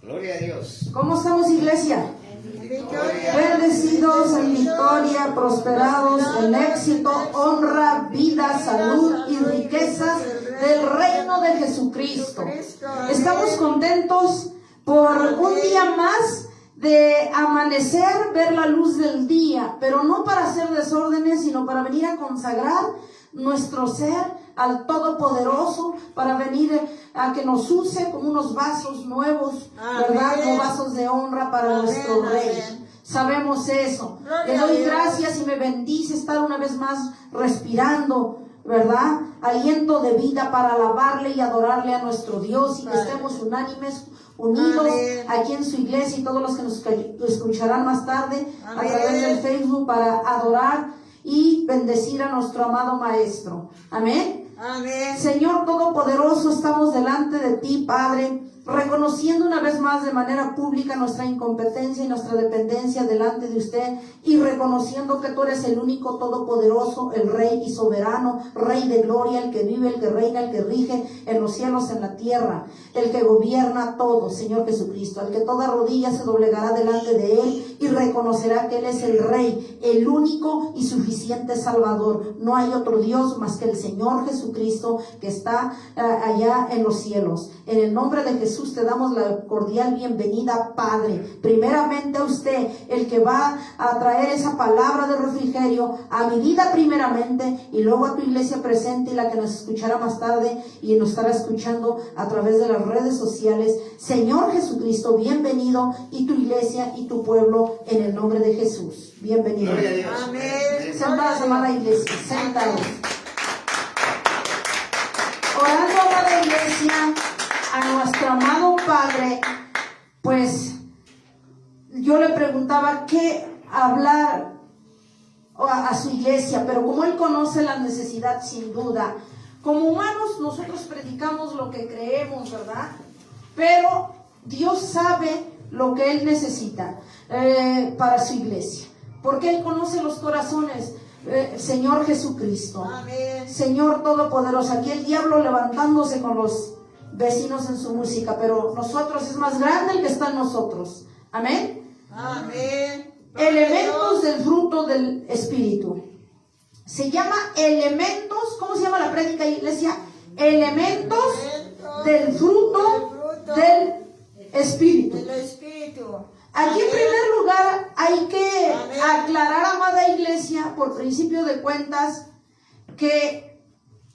Gloria a Dios. ¿Cómo estamos, iglesia? Bendecidos en victoria, prosperados en éxito, honra, vida, salud y riquezas del reino de Jesucristo. Estamos contentos por un día más de amanecer, ver la luz del día, pero no para hacer desórdenes, sino para venir a consagrar nuestro ser al Todopoderoso, para venir a que nos use como unos vasos nuevos, ¿verdad? Como vasos de honra para nuestro Rey. Sabemos eso. Le doy gracias y me bendice estar una vez más respirando, ¿verdad? Aliento de vida para alabarle y adorarle a nuestro Dios, y que estemos unánimes, unidos aquí en su iglesia, y todos los que nos escucharán más tarde a través del Facebook, para adorar y bendecir a nuestro amado Maestro. Amén. Amén. Señor Todopoderoso, estamos delante de ti, Padre, reconociendo una vez más de manera pública nuestra incompetencia y nuestra dependencia delante de usted, y reconociendo que tú eres el único todopoderoso, el Rey y soberano, Rey de gloria, el que vive, el que reina, el que rige en los cielos, en la tierra, el que gobierna todo, Señor Jesucristo, al que toda rodilla se doblegará delante de Él y reconocerá que Él es el Rey, el único y suficiente Salvador. No hay otro Dios más que el Señor Jesucristo, que está allá en los cielos. En el nombre de Jesús te damos la cordial bienvenida, Padre. Primeramente a usted, el que va a traer esa palabra de refrigerio a mi vida primeramente, y luego a tu iglesia presente y la que nos escuchará más tarde y nos estará escuchando a través de las redes sociales. Señor Jesucristo, bienvenido, y tu iglesia y tu pueblo, en el nombre de Jesús. Bienvenido. Amén. Sentados, amada iglesia, sentados. Orando, amada iglesia, a nuestro amado Padre, pues yo le preguntaba qué hablar a su iglesia, pero como Él conoce la necesidad, sin duda. Como humanos nosotros predicamos lo que creemos, ¿verdad? Pero Dios sabe lo que Él necesita para su iglesia, porque Él conoce los corazones. Señor Jesucristo, amén. Señor Todopoderoso, aquí el diablo levantándose con los vecinos en su música, pero nosotros, es más grande el que está en nosotros. Amén. Amén. Elementos del fruto del Espíritu. Se llama elementos. ¿Cómo se llama la prédica, iglesia? Elementos del fruto del Espíritu. Aquí, en primer lugar, hay que aclarar, amada iglesia, por principio de cuentas, que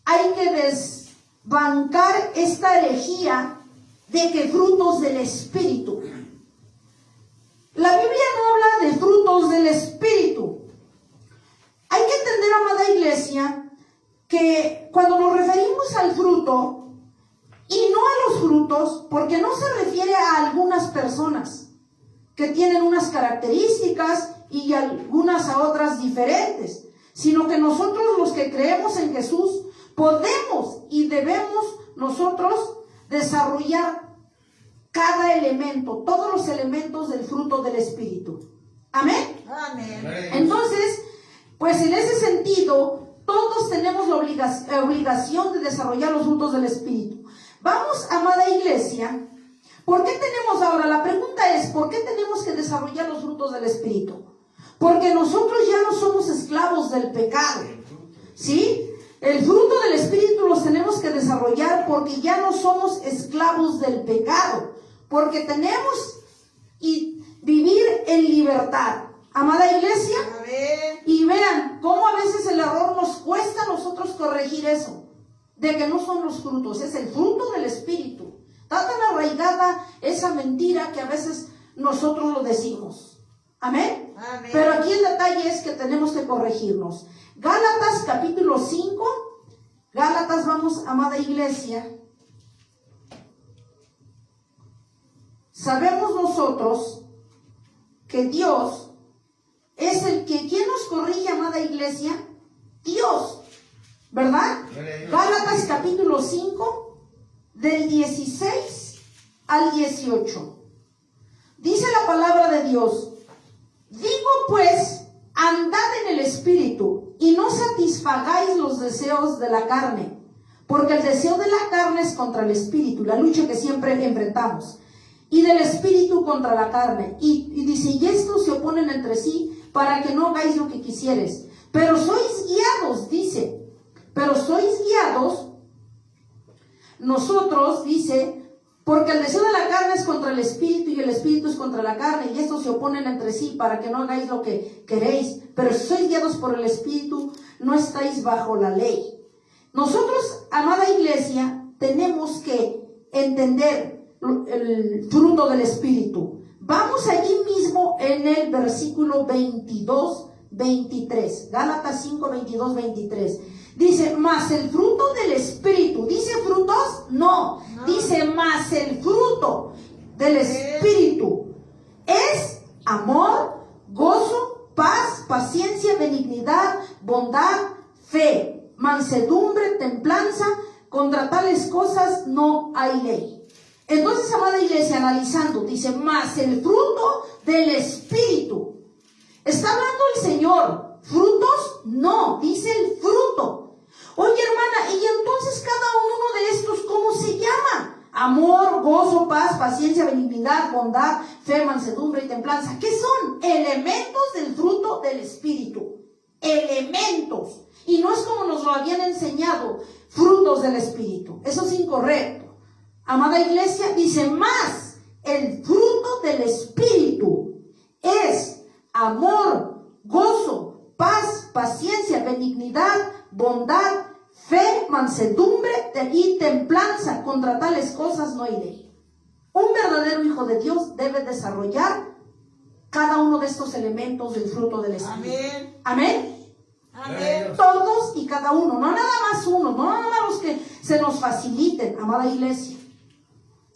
hay que desbancar esta herejía de que frutos del Espíritu. La Biblia no habla de frutos del Espíritu. Hay que entender, amada iglesia, que cuando nos referimos al fruto, y no a los frutos, porque no se refiere a algunas personas que tienen unas características y algunas a otras diferentes, sino que nosotros, los que creemos en Jesús, podemos y debemos nosotros desarrollar cada elemento, todos los elementos del fruto del Espíritu. Amén. Amén. Entonces, pues en ese sentido, todos tenemos la obligación de desarrollar los frutos del Espíritu. Vamos, amada iglesia, ¿por qué tenemos ahora? La pregunta es, ¿por qué tenemos que desarrollar los frutos del Espíritu? Porque nosotros ya no somos esclavos del pecado, ¿sí? El fruto del Espíritu los tenemos que desarrollar porque ya no somos esclavos del pecado, porque tenemos y vivir en libertad. Amada iglesia, y vean cómo a veces el error nos cuesta a nosotros corregir eso, de que no son los frutos, es el fruto del Espíritu. Está tan arraigada esa mentira que a veces nosotros lo decimos. Amén. Amén. Pero aquí el detalle es que tenemos que corregirnos. Gálatas capítulo 5. Gálatas, vamos, amada iglesia. Sabemos nosotros que Dios es el que, ¿quién nos corrige, amada iglesia? Dios, ¿verdad? Gálatas capítulo 5, del 16 al 18. Dice la palabra de Dios: digo pues, andad en el Espíritu, y no satisfagáis los deseos de la carne, porque el deseo de la carne es contra el Espíritu, la lucha que siempre enfrentamos. y del espíritu contra la carne. Y dice, y estos se oponen entre sí para que no hagáis lo que quisieres. Pero sois guiados, dice, pero sois guiados, nosotros, dice, porque el deseo de la carne es contra el espíritu y el espíritu es contra la carne, y estos se oponen entre sí para que no hagáis lo que queréis. Pero si sois guiados por el espíritu, no estáis bajo la ley. Nosotros, amada iglesia, tenemos que entender el fruto del espíritu. Vamos allí mismo en el versículo 22, 23, Gálatas 5, 22, 23. Dice, mas el fruto del espíritu. ¿Dice frutos? No. Dice, mas el fruto del espíritu es amor, gozo, paz, paciencia, benignidad, bondad, fe, mansedumbre, templanza. Contra tales cosas no hay ley. Entonces, amada iglesia, analizando, dice, mas el fruto del espíritu. ¿Está hablando el Señor frutos? No, dice el fruto. Oye, hermana, y entonces cada uno de estos, ¿cómo se llama? Amor, gozo, paz, paciencia, benignidad, bondad, fe, mansedumbre y templanza. ¿Qué son? Elementos del fruto del espíritu. Elementos. Y no es como nos lo habían enseñado, frutos del espíritu. Eso es incorrecto. Amada iglesia, dice, más el fruto del espíritu es amor, gozo, paz, paciencia, benignidad, bondad, fe, mansedumbre y templanza. Contra tales cosas no hay ley. Un verdadero hijo de Dios debe desarrollar cada uno de estos elementos del fruto del espíritu. Amén. Amén. Amén. Todos y cada uno, no nada más uno, no nada más los que se nos faciliten, amada iglesia.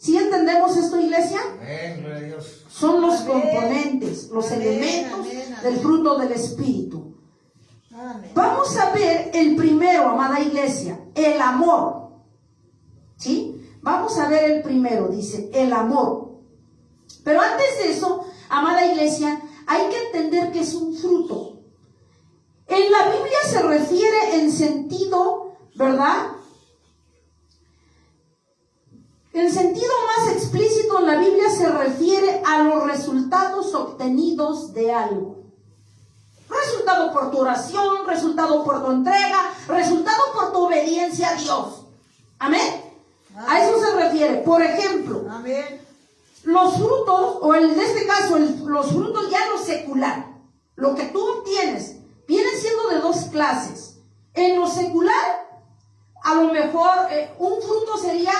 ¿Sí entendemos esto, iglesia? Amén, gloria a Dios. Son los componentes, los elementos del fruto del espíritu. Amén. Vamos a ver el primero, amada iglesia, el amor. ¿Sí? Vamos a ver el primero, dice, el amor. Pero antes de eso, amada iglesia, hay que entender que es un fruto. En la Biblia se refiere en sentido, ¿verdad? En sentido más explícito, en la Biblia se refiere a los resultados obtenidos de algo. Resultado por tu oración, resultado por tu entrega, resultado por tu obediencia a Dios. Amén. A eso se refiere. Por ejemplo, amén, los frutos, o en este caso, los frutos ya en lo secular, lo que tú obtienes, vienen siendo de dos clases. En lo secular, a lo mejor un fruto sería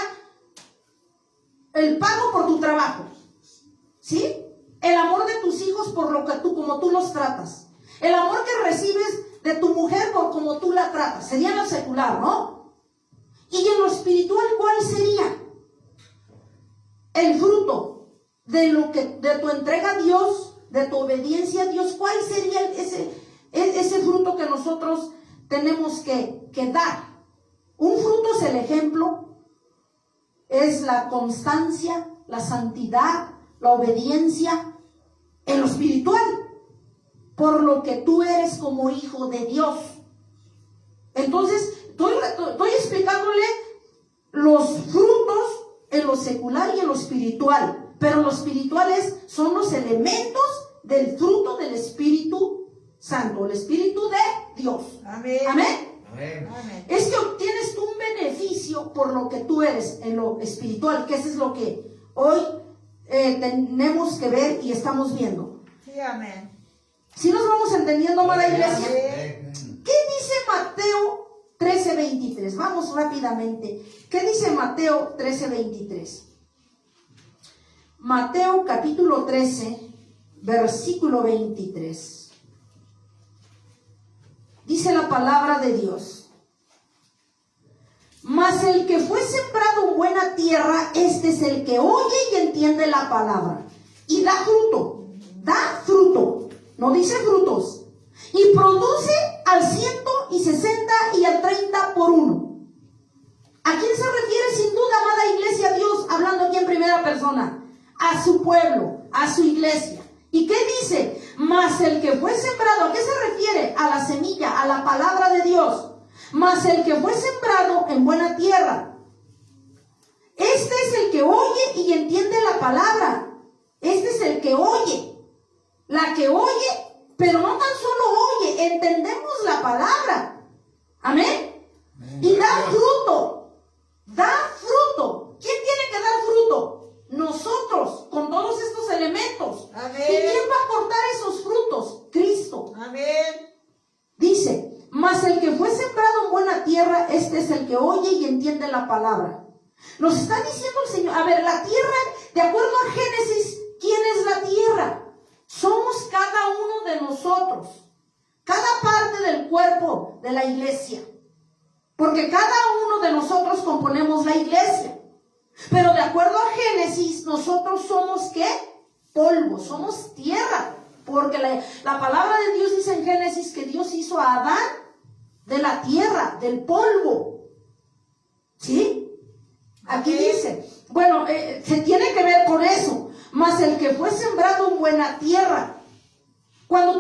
el pago por tu trabajo, ¿sí? El amor de tus hijos por lo que como tú los tratas. El amor que recibes de tu mujer por como tú la tratas. Sería en lo secular, ¿no? Y en lo espiritual, ¿cuál sería? El fruto de tu entrega a Dios, de tu obediencia a Dios. ¿Cuál sería ese fruto que nosotros tenemos que dar? Un fruto es el ejemplo, es la constancia, la santidad, la obediencia en lo espiritual, por lo que tú eres como hijo de Dios. Entonces, estoy explicándole los frutos en lo secular y en lo espiritual, pero lo espirituales son los elementos del fruto del Espíritu Santo, el Espíritu de Dios. Amén. Amén. Amén. Es que obtienes tú un beneficio por lo que tú eres en lo espiritual, que eso es lo que hoy tenemos que ver y estamos viendo. Sí, amén. ¿Sí nos vamos entendiendo, amada iglesia? Amén. ¿Qué dice Mateo 13:23? Vamos rápidamente. ¿Qué dice Mateo 13:23? Mateo capítulo 13, versículo 23. Dice la palabra de Dios: mas el que fue sembrado en buena tierra, este es el que oye y entiende la palabra, y da fruto, no dice frutos, y produce al 160 y al 30 por uno. ¿A quién se refiere? Sin duda, amada iglesia, Dios, hablando aquí en primera persona, a su pueblo, a su iglesia. ¿Y qué dice? Mas el que fue sembrado, ¿a qué se refiere? A la semilla, a la palabra de Dios. Mas el que fue sembrado en buena tierra, Este es el que oye y entiende la palabra. Este es el que oye. La que oye, pero no tan solo oye, entendemos la palabra. Amén. Y da fruto. Da fruto. ¿Quién tiene que dar fruto? Nosotros, con todos estos elementos. Amén. ¿Y quién va a cortar esos frutos? Cristo. Amén. Dice, mas el que fue sembrado en buena tierra, este es el que oye y entiende la palabra. Nos está diciendo el Señor, a ver, la tierra, de acuerdo a Génesis, ¿quién es la tierra? Somos cada uno de nosotros, cada parte del cuerpo de la iglesia. Porque cada uno de nosotros componemos la iglesia. Pero de acuerdo a Génesis, nosotros somos ¿qué? Polvo, somos tierra. Porque la palabra de Dios dice en Génesis que Dios hizo a Adán de la tierra, del polvo. ¿Sí? Aquí dice, bueno, se tiene que ver con eso. Mas el que fue sembrado en buena tierra. Cuando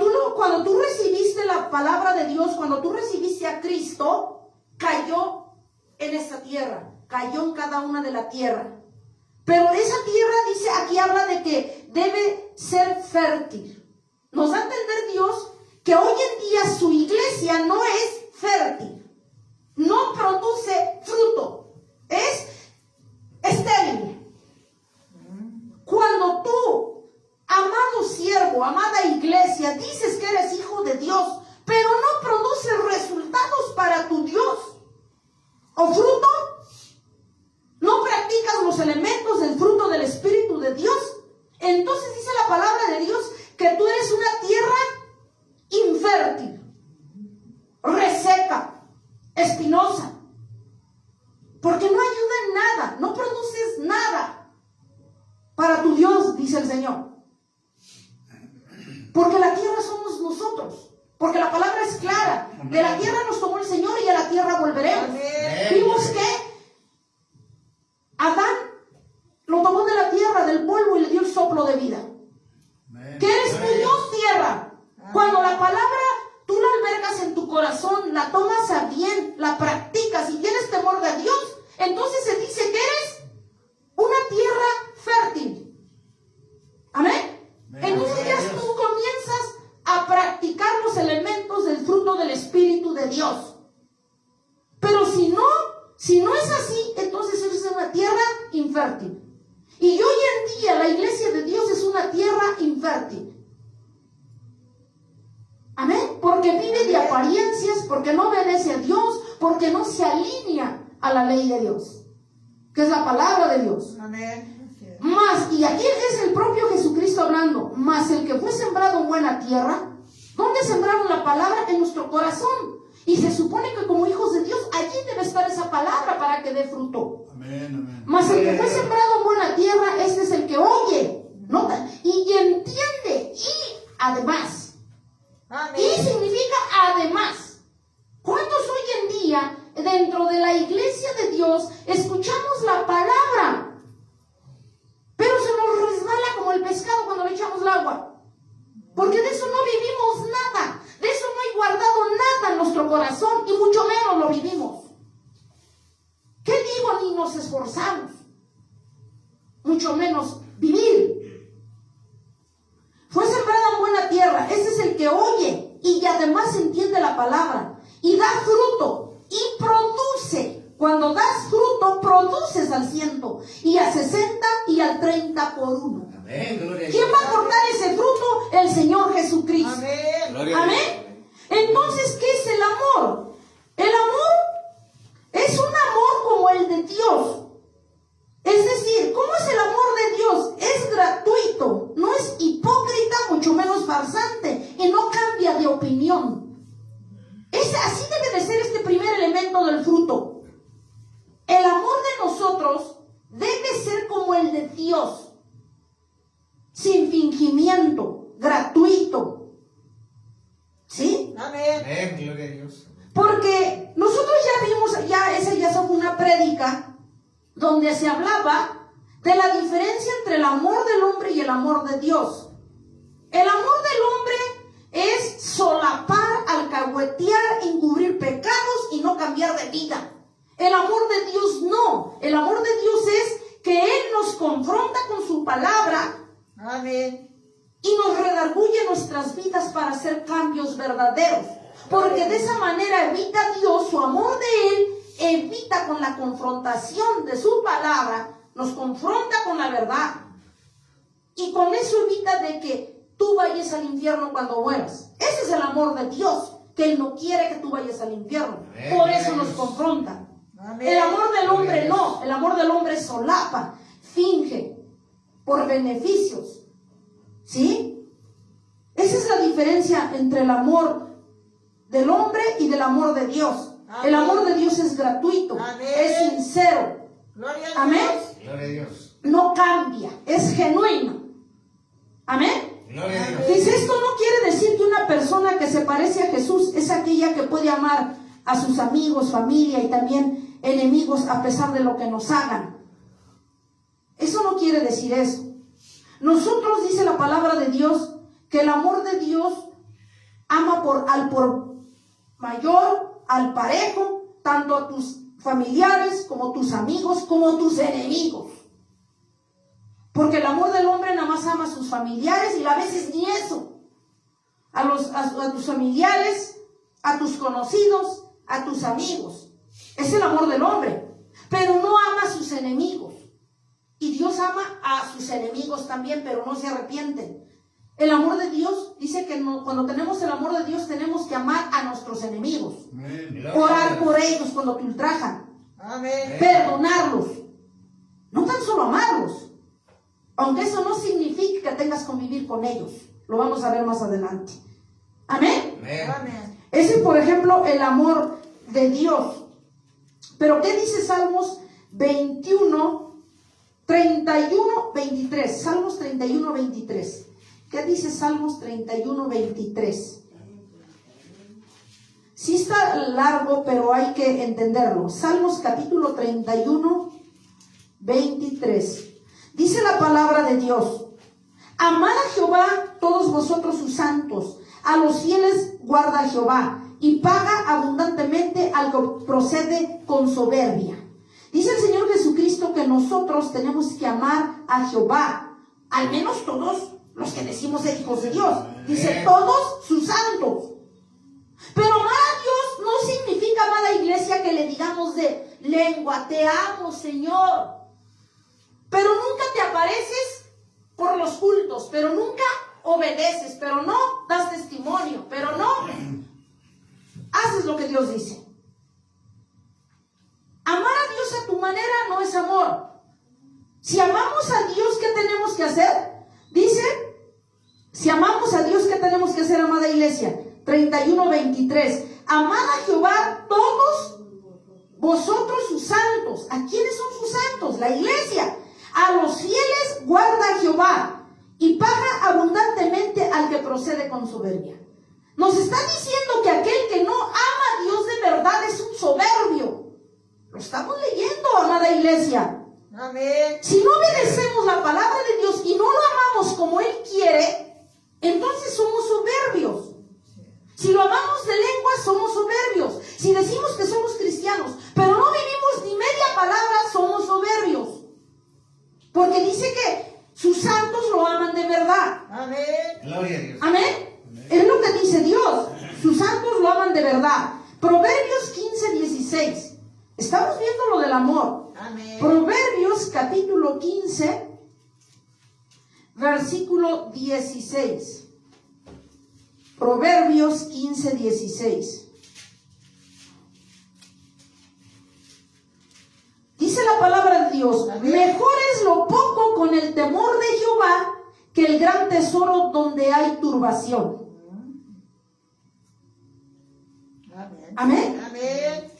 tú recibiste la palabra de Dios, cuando tú recibiste a Cristo, cayó en esa tierra, cayó en cada una de la tierra. Pero esa tierra, dice, aquí habla de que debe ser fértil. Nos da a entender Dios que hoy en día su iglesia no es fértil, no produce fruto, es estéril. Cuando tú, amado siervo, amada iglesia, dices que eres hijo de Dios, pero no produces resultados para tu Dios o fruto, no practicas los elementos del fruto del Espíritu de Dios, entonces dice la palabra de Dios que tú eres una tierra infértil, reseca, espinosa, porque no ayuda en nada, no produces nada para tu Dios, dice el Señor. Porque la tierra somos nosotros, porque la palabra es clara. De la tierra nos tomó el Señor y a la tierra volveremos. Vimos que Adán lo tomó de la tierra, del polvo, y le dio el soplo de vida. ¿Qué eres tu Dios, tierra? Cuando la palabra tú la albergas en tu corazón, la tomas a bien, la practicas y tienes temor de Dios, entonces se dice que eres una tierra fértil. Amén. Entonces ya tú comienzas a practicar los elementos del fruto del Espíritu de Dios. Pero si no es así, entonces eres una tierra infértil. Y hoy en día la iglesia de Dios es una tierra infértil. Amén. Porque vive de apariencias, porque no obedece a Dios, porque no se alinea a la ley de Dios, que es la palabra de Dios. Amén. Más, y aquí es el propio Jesucristo hablando, más el que fue sembrado en buena tierra. ¿Dónde sembraron la palabra? En nuestro corazón. Y se supone que como hijos de Dios, allí debe estar esa palabra para que dé fruto. Amén, amén. Mas el que fue sembrado en buena tierra, este es el que oye, ¿nota? Y entiende, y además. Amén. Y significa además. ¿Cuántos hoy en día, dentro de la iglesia de Dios, escuchamos la palabra, pero se nos resbala como el pescado cuando le echamos el agua? Porque de eso no vivimos nada, de eso no hay guardado nada en nuestro corazón, y mucho menos lo vivimos. ¿Qué digo? Ni nos esforzamos, mucho menos vivir. Fue sembrada en buena tierra, ese es el que oye y además entiende la palabra, y da fruto, y produce. Cuando das fruto, produces al 100, y a 60, y al 30 por uno. Amén, gloria a ¿Quién Dios. va a cortar ese fruto? El Señor Jesucristo. Amén. Gloria a Dios. Amén. Entonces, ¿qué es el amor? El amor es un amor como el de Dios. Es decir, ¿cómo es el amor de Dios? Es gratuito, no es hipócrita, mucho menos farsante, y no cambia de opinión. Así debe de ser este primer elemento del fruto. El amor de nosotros debe ser como el de Dios, sin fingimiento, gratuito. ¿Sí? Amén. Amén, gloria a Dios. Porque nosotros ya vimos, esa ya fue una prédica donde se hablaba de la diferencia entre el amor del hombre y el amor de Dios. El amor del hombre es solapar, alcahuetear, encubrir pecados y no cambiar de vida. El amor de Dios no. El amor de Dios es que Él nos confronta con su palabra. Amén. Y nos redarguye nuestras vidas para hacer cambios verdaderos. Porque de esa manera evita Dios, su amor de Él, evita con la confrontación de su palabra, nos confronta con la verdad. Y con eso evita de que tú vayas al infierno cuando mueras. Ese es el amor de Dios, que Él no quiere que tú vayas al infierno. Por eso nos confronta. Amén. El amor del hombre no. El amor del hombre solapa, finge, por beneficios. ¿Sí? Esa es la diferencia entre el amor del hombre y del amor de Dios. Amén. El amor de Dios es gratuito, Amén. es sincero. Gloria a Dios. Amén. Gloria a Dios. No cambia, es genuino. Amén. Gloria a Dios. Dice, esto no quiere decir que una persona que se parece a Jesús es aquella que puede amar a sus amigos, familia y también enemigos a pesar de lo que nos hagan. Eso no quiere decir eso. Nosotros, dice la palabra de Dios, que el amor de Dios ama al por mayor, al parejo, tanto a tus familiares como tus amigos, como tus enemigos. Porque el amor del hombre nada más ama a sus familiares y a veces ni eso. A tus familiares, a tus conocidos, a tus amigos. Es el amor del hombre. Pero no ama a sus enemigos. Y Dios ama a sus enemigos también, pero no se arrepienten. El amor de Dios dice que cuando tenemos el amor de Dios tenemos que amar a nuestros enemigos. Orar por ellos cuando te ultrajan. Amén. Perdonarlos. No tan solo amarlos. Aunque eso no significa que tengas que convivir con ellos. Lo vamos a ver más adelante. Amén. Amén. Ese es, por ejemplo, el amor de Dios. Pero ¿qué dice Salmos 21, 31, 23? Salmos 31, 23. ¿Qué dice Salmos 31, 23? Sí está largo, pero hay que entenderlo. Salmos capítulo 31, 23. Dice la palabra de Dios: amad a Jehová todos vosotros sus santos, a los fieles guarda Jehová, y paga abundantemente al que procede con soberbia. Dice el Señor Jesucristo que nosotros tenemos que amar a Jehová, al menos todos los que decimos ser hijos de Dios. Dice todos sus santos. Pero amar a Dios no significa, amada iglesia, que le digamos de lengua: te amo, Señor. Pero nunca te apareces por los cultos, pero nunca obedeces, pero no das testimonio, pero no haces lo que Dios dice. Amar a Dios a tu manera no es amor. Si amamos a Dios, ¿qué tenemos que hacer? Dice, si amamos a Dios, ¿qué tenemos que hacer, amada iglesia? 31, 23. Amad a Jehová todos vosotros sus santos. ¿A quiénes son sus santos? La iglesia. A los fieles guarda Jehová, y paga abundantemente al que procede con soberbia. Nos está diciendo que aquel que no ama a Dios de verdad es un soberbio. Lo estamos leyendo, amada iglesia. Amén. Si no obedecemos la palabra de Dios y no lo amamos como Él quiere, entonces somos soberbios. Si lo amamos de lengua, somos soberbios. Si decimos que somos cristianos, pero no vivimos ni media palabra, somos soberbios. Porque dice que sus santos lo aman de verdad. Amén. Gloria a Dios. Amén. Es lo que dice Dios. Sus santos lo aman de verdad. Proverbios 15, 16. Estamos viendo lo del amor. Amén. Proverbios capítulo 15, versículo 16. Proverbios 15, 16. Dice la palabra de Dios: mejor es lo poco con el temor de Jehová que el gran tesoro donde hay turbación. Amén. Amén. Amén.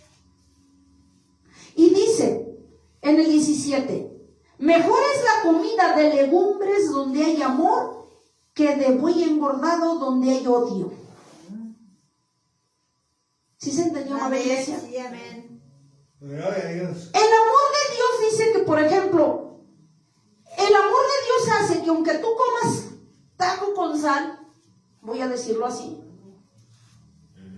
Y dice en el 17: mejor es la comida de legumbres donde hay amor que de buey engordado donde hay odio. ¿Sí se entendió, amada iglesia? Sí, amén. Gloria a Dios. El amor de Dios dice que, por ejemplo, el amor de Dios hace que aunque tú comas taco con sal, voy a decirlo así,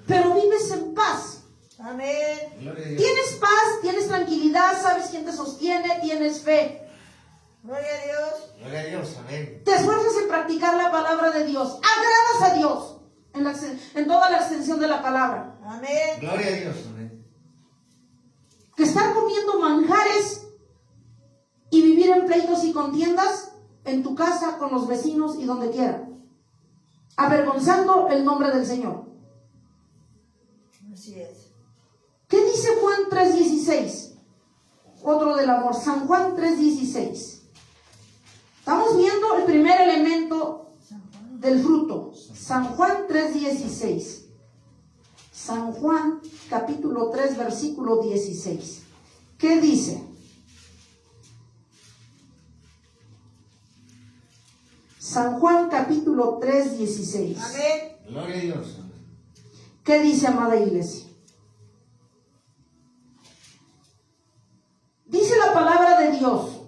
pero vives en paz. Amén. Gloria a Dios. Tienes paz, tienes tranquilidad, sabes quién te sostiene, tienes fe. Gloria a Dios. Gloria a Dios. Amén. Te esfuerzas en practicar la palabra de Dios. Agradas a Dios en toda la extensión de la palabra. Amén. Gloria a Dios. Amén. Que estar comiendo manjares y vivir en pleitos y contiendas en tu casa, con los vecinos y donde quiera, avergonzando el nombre del Señor. Así es. ¿Qué dice Juan 3:16? Otro del amor, San Juan 3:16. Estamos viendo el primer elemento del fruto, San Juan 3:16. San Juan capítulo 3 versículo 16. ¿Qué dice? San Juan capítulo 3, 16. Amén. Gloria a Dios. Amén. ¿Qué dice, amada iglesia? Dice la palabra de Dios: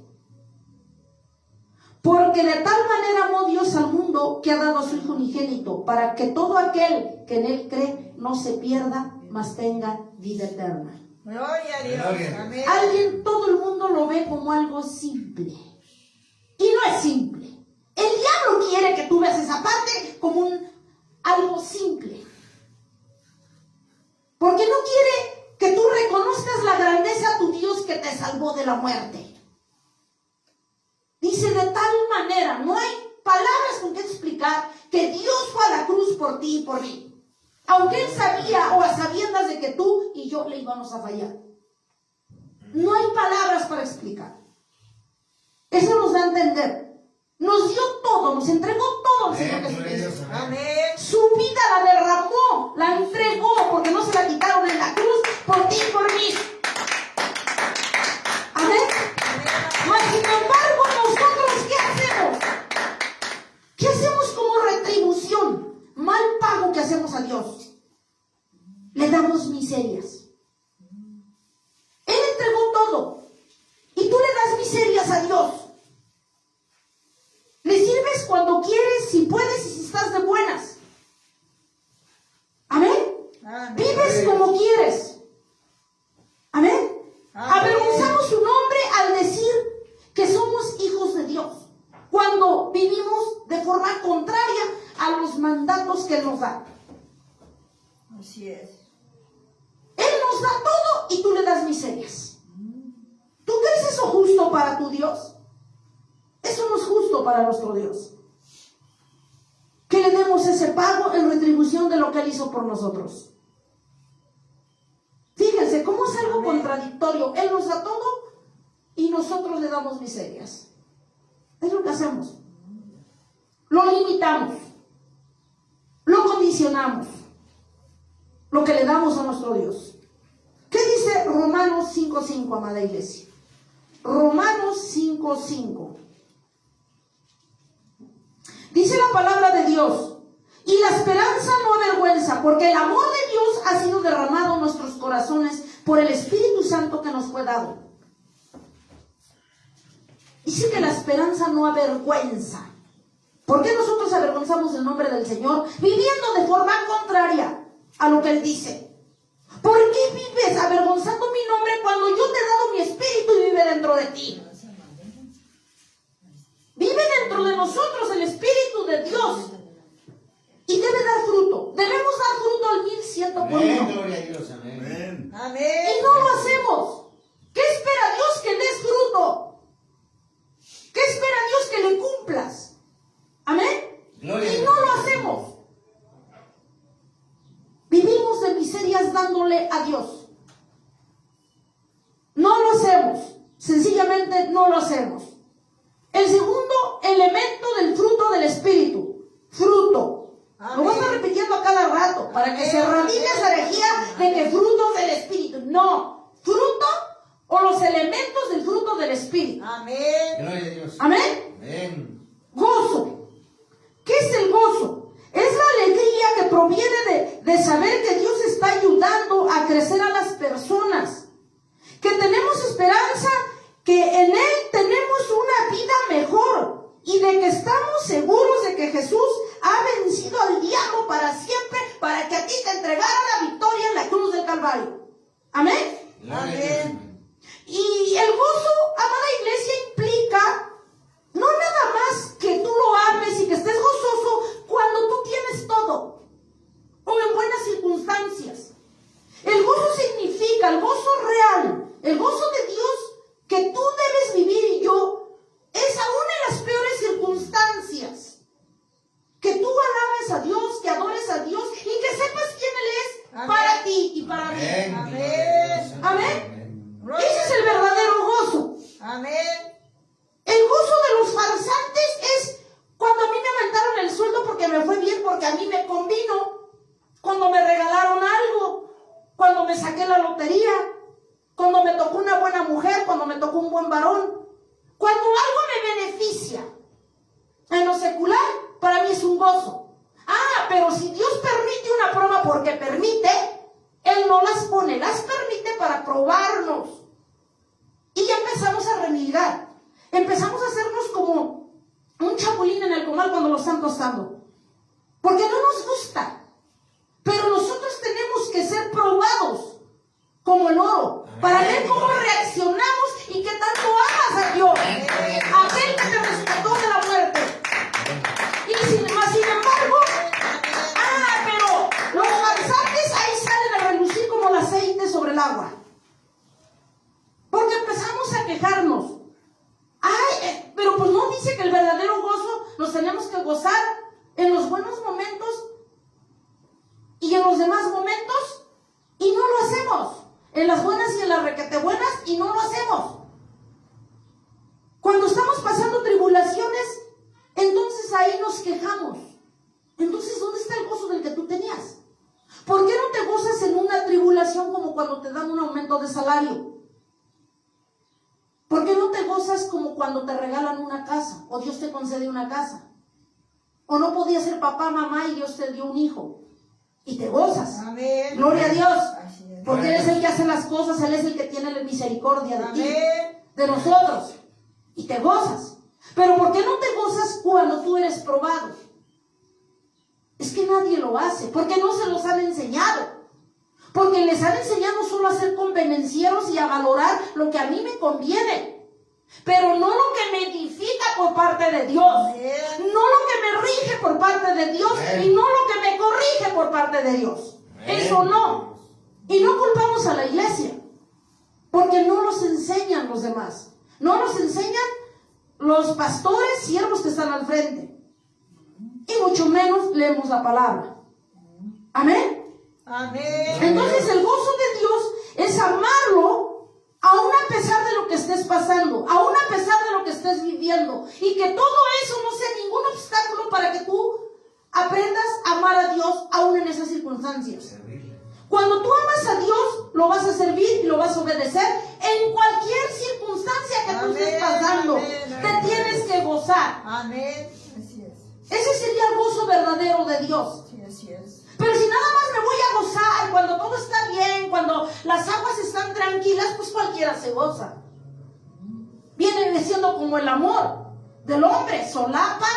porque de tal manera amó Dios al mundo que ha dado a su Hijo unigénito, para que todo aquel que en él cree no se pierda, mas tenga vida eterna. Gloria a Dios. Gloria a Dios. Amén. Alguien, todo el mundo lo ve como algo simple. Y no es simple. El diablo quiere que tú veas esa parte como algo simple. Porque no quiere que tú reconozcas la grandeza de tu Dios que te salvó de la muerte. Dice de tal manera, no hay palabras con que explicar que Dios fue a la cruz por ti y por mí. Aunque Él sabía o a sabiendas de que tú y yo le íbamos a fallar. No hay palabras para explicar. Eso nos da a entender. Nos dio todo, nos entregó todo al Señor Amén. Gloria a Dios. Jesucristo. Amén. Amén. Su vida la derramó, la entregó, porque no se la quitaron en la cruz por ti y por mí. Amén. Mas sin embargo, nosotros, ¿qué hacemos? ¿Qué hacemos como retribución? Mal pago que hacemos a Dios. Le damos miserias. Él entregó todo. Y tú le das miserias a Dios. Le sirves cuando quieres, si puedes y si estás de buenas. Amén. Amén. Vives como quieres. Amén. Amén. Avergonzamos su nombre al decir que somos hijos de Dios, cuando vivimos de forma contraria a los mandatos que Él nos da. Así es. Él nos da todo y tú le das miserias. ¿Tú crees eso justo para tu Dios? Eso no es justo para nuestro Dios. Que le demos ese pago en retribución de lo que Él hizo por nosotros. Fíjense cómo es algo contradictorio. Él nos da todo y nosotros le damos miserias. Es lo que hacemos. Lo limitamos. Lo condicionamos. Lo que le damos a nuestro Dios. ¿Qué dice Romanos 5:5, amada iglesia? Romanos 5:5. Dice la palabra de Dios: y la esperanza no avergüenza, porque el amor de Dios ha sido derramado en nuestros corazones por el Espíritu Santo que nos fue dado. Dice que la esperanza no avergüenza. ¿Por qué nosotros avergonzamos el nombre del Señor? Viviendo de forma contraria a lo que Él dice. ¿Por qué vives avergonzando mi nombre cuando yo te he dado mi espíritu y vive dentro de ti? Vive dentro de nosotros el Espíritu de Dios y debe dar fruto. Debemos dar fruto al 1100 por Amén. uno. Gloria a Dios. Amén. Amén. Y no lo hacemos. ¿Qué espera Dios? Que des fruto. ¿Qué espera Dios? Que le cumplas. Amén. Gloria a Y Dios. no lo hacemos. Vivimos de miserias dándole a Dios. No lo hacemos. Sencillamente no lo hacemos. El segundo elemento del fruto del Espíritu. Fruto. Lo voy a estar repitiendo a cada rato para que se erradique esa herejía de que fruto del Espíritu. No. Fruto o los elementos del fruto del Espíritu. Amén. Gloria a Dios. Amén. Amén. Gozo. ¿Qué es el gozo? Es la alegría que proviene de saber que Dios está ayudando a crecer a las personas. Que tenemos esperanza, que en Él tenemos una vida mejor. Y de que estamos seguros de que Jesús ha vencido al diablo para siempre, para que a ti te entregara la victoria en la cruz del Calvario. Amén. Gloria a Dios, Amén. amén. Y el gozo, amada iglesia, implica no nada más que tú lo ames y que estés gozoso cuando tú tienes todo o en buenas circunstancias. El gozo significa, el gozo real, el gozo de Dios que tú debes vivir y yo, es aún en las peores circunstancias. Que tú alabes a Dios, que adores a Dios y que sepas quién Él es Amén. para ti y para mí. Amén. Amén. Gloria a Dios, Amén. Gloria Ese a es el Dios. verdadero gozo. Amén. El gozo de los farsantes es cuando a mí me aumentaron el sueldo porque me fue bien, porque a mí me convino, cuando me regalaron algo, cuando me saqué la lotería, cuando me tocó una buena mujer, cuando me tocó un buen varón, cuando algo me beneficia. En lo secular, para mí es un gozo. Ah, pero si Dios permite una prueba porque permite, Él no las pone, las permite para probarnos. Y ya empezamos a renegar. Empezamos a hacernos como un chapulín en el comal cuando lo están tostando. Porque no nos gusta. Pero nosotros tenemos que ser probados como el oro para ver cómo reaccionamos y qué tanto amas a Dios. Aquel que te rescató de la muerte. Y sin embargo, pero los farsantes ahí salen a relucir como el aceite sobre el agua. Porque empezamos a quejarnos. Ay, pero pues no dice que el verdadero gozo nos tenemos que gozar en los buenos momentos y en los demás momentos, y no lo hacemos. En las buenas y en las requete buenas, y no lo hacemos. Cuando estamos pasando tribulaciones, entonces ahí nos quejamos. Entonces, ¿dónde está el gozo del que tú tenías? ¿Por qué no te gozas en una tribulación como cuando te dan un aumento de salario? ¿Por qué no te gozas como cuando te regalan una casa o Dios te concede una casa? O no podías ser papá, mamá y Dios te dio un hijo y te gozas. Amén. Gloria a Dios. Así es. Porque Él es el que hace las cosas, Él es el que tiene la misericordia de ti, Amén. de nosotros. Y te gozas. Pero ¿por qué no te gozas cuando tú eres probado? Es que nadie lo hace. Porque no se los han enseñado. Porque les han enseñado solo a ser convenencieros y a valorar lo que a mí me conviene. Pero no lo que me edifica por parte de Dios. Amén. No lo que me rige por parte de Dios. Amén. Y no lo que me corrige por parte de Dios. Amén. Eso no. Y no culpamos a la iglesia. Porque no los enseñan los demás. No los enseñan los pastores, siervos que están al frente. Y mucho menos leemos la palabra. Amén. Amén. Entonces el gozo de Dios es amarlo aún a pesar de lo que estés pasando, aún a pesar de lo que estés viviendo, y que todo eso no sea ningún obstáculo para que tú aprendas a amar a Dios aún en esas circunstancias. Servirle. Cuando tú amas a Dios, lo vas a servir y lo vas a obedecer en cualquier circunstancia que tú estés pasando. Te tienes que gozar. Amén. Así es. Ese sería el gozo verdadero de Dios. Sí, así es. Pero si nada más me voy a gozar cuando todo está bien, cuando las aguas están tranquilas, pues cualquiera se goza. Viene siendo como el amor del hombre, solapa,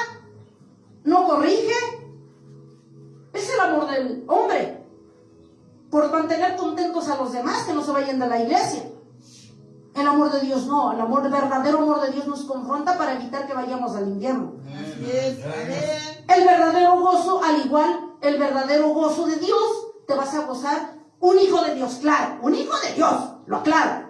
no corrige. Es el amor del hombre, por mantener contentos a los demás, que no se vayan de la iglesia. El amor de Dios no, el verdadero amor de Dios nos confronta para evitar que vayamos al infierno. Así es. Amén. El verdadero gozo, al igual, el verdadero gozo de Dios, te vas a gozar un hijo de Dios, claro, un hijo de Dios, lo aclaro.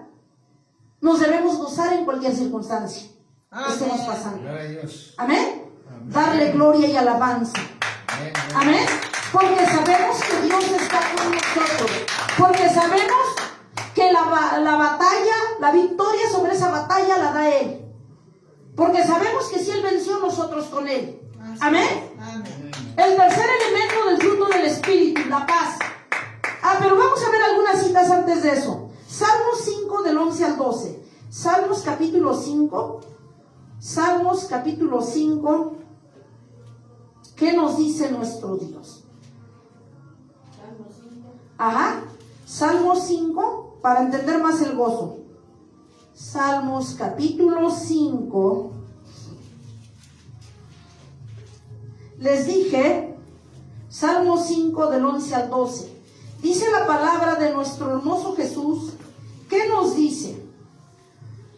Nos debemos gozar en cualquier circunstancia que estemos Amén. pasando. Gloria a Dios. Amén. Amén. Darle gloria y alabanza. Amén. Amén. Porque sabemos que Dios está con nosotros. Porque sabemos que la batalla, la victoria sobre esa batalla la da Él. Porque sabemos que si Él venció, nosotros con Él. Amén. Amén. El tercer elemento del fruto del Espíritu, la paz. Pero vamos a ver algunas citas antes de eso. Salmos 5 del 11 al 12. Salmos capítulo 5. Salmos capítulo 5. ¿Qué nos dice nuestro Dios? Ajá. Salmos 5, para entender más el gozo. Salmos capítulo 5. Les dije, Salmos 5 del 11 al 12. Dice la palabra de nuestro hermoso Jesús, ¿qué nos dice?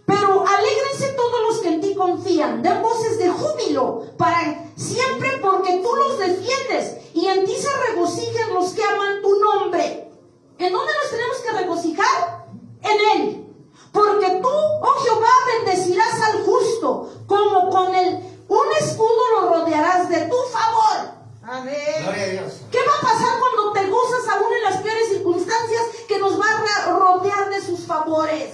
Pero alégrense todos los que en ti confían, den voces de júbilo para siempre porque tú los defiendes y en ti se regocijan los que aman tu nombre. ¿En dónde nos tenemos que regocijar? En Él. Porque tú, oh Jehová, bendecirás al justo, como con un escudo lo rodearás de tu favor. Amén. Gloria a Dios. ¿Qué va a pasar cuando te gozas aún en las peores circunstancias? Que nos va a rodear de sus favores.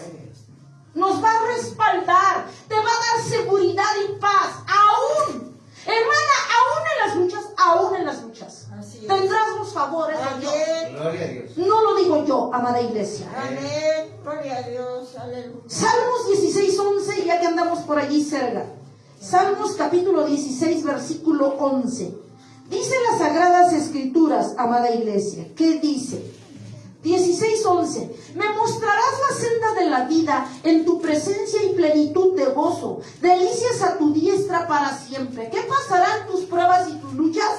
Nos va a respaldar, te va a dar seguridad y paz, aún, hermana, aún en las luchas, Así es. tendrás los favores de Dios. Amén. Gloria a Dios. No lo digo yo, amada iglesia. Amén. Gloria a Dios. Aleluya. Salmos 16:11, ya que andamos por allí cerca. Salmos capítulo 16, versículo 11. Dice las Sagradas Escrituras, amada iglesia, ¿qué dice? 16:11. Me mostrarás la senda de la vida, en tu presencia y plenitud de gozo, delicias a tu diestra para siempre. ¿Qué pasarán tus pruebas y tus luchas?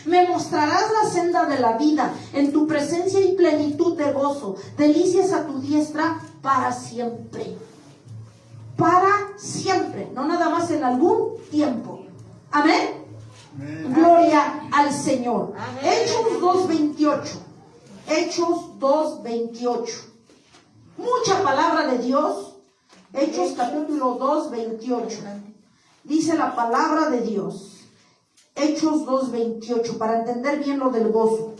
Me mostrarás la senda de la vida, en tu presencia y plenitud de gozo, delicias a tu diestra para siempre. Para siempre, no nada más en algún tiempo. Amén. Gloria al Señor. Amén. Hechos 2:28. Hechos 2:28. Mucha palabra de Dios. Hechos capítulo 2:28. Dice la palabra de Dios. Hechos 2:28, para entender bien lo del gozo.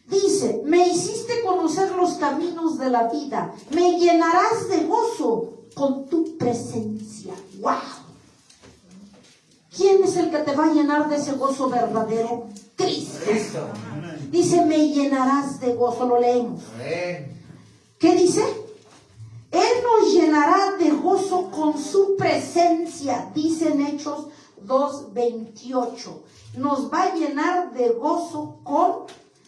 Dice, me hiciste conocer los caminos de la vida, me llenarás de gozo con tu presencia. ¡Wow! ¿Quién es el que te va a llenar de ese gozo verdadero? Cristo. Cristo. Dice, me llenarás de gozo, lo leemos. Amén. ¿Qué dice? Él nos llenará de gozo con su presencia, dice en Hechos 2:28. Nos va a llenar de gozo con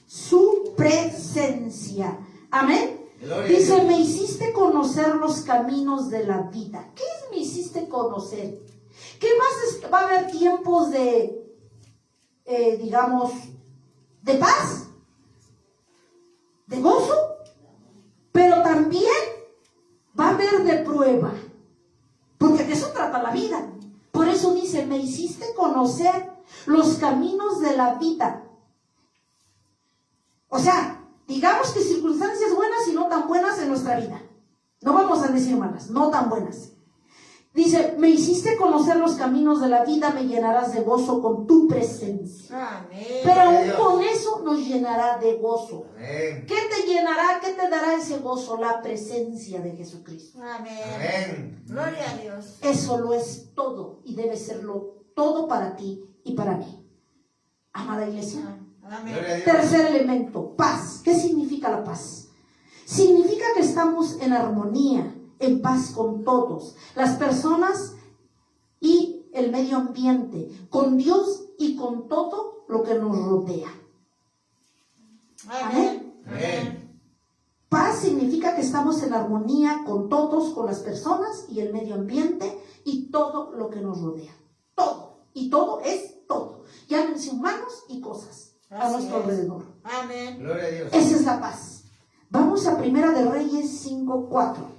su presencia. Amén. Gloria a Dice, Dios. me hiciste conocer los caminos de la vida. ¿Qué es me hiciste conocer? ¿Qué más va a haber tiempos de, digamos, de paz? ¿De gozo? Pero también va a haber de prueba. Porque de eso trata la vida. Por eso dice, me hiciste conocer los caminos de la vida. O sea, digamos que circunstancias buenas y no tan buenas en nuestra vida. No vamos a decir malas, no tan buenas. Dice, me hiciste conocer los caminos de la vida, me llenarás de gozo con tu presencia. Amén. Pero aún con eso nos llenará de gozo. Amén. ¿Qué te llenará? ¿Qué te dará ese gozo? La presencia de Jesucristo. Amén. Amén. Gloria a Dios. Eso lo es todo y debe serlo todo para ti y para mí. Amada iglesia. Amén. Gloria a Dios. Tercer elemento, paz. ¿Qué significa la paz? Significa que estamos en armonía, en paz con todos, las personas y el medio ambiente, con Dios y con todo lo que nos rodea. Amén. Amén. Paz significa que estamos en armonía con todos, con las personas y el medio ambiente y todo lo que nos rodea. Todo. Y todo es todo. Llámense humanos y cosas a Así nuestro es. alrededor. Amén. Gloria a Dios. Esa es la paz. Vamos a Primera de Reyes 5:4.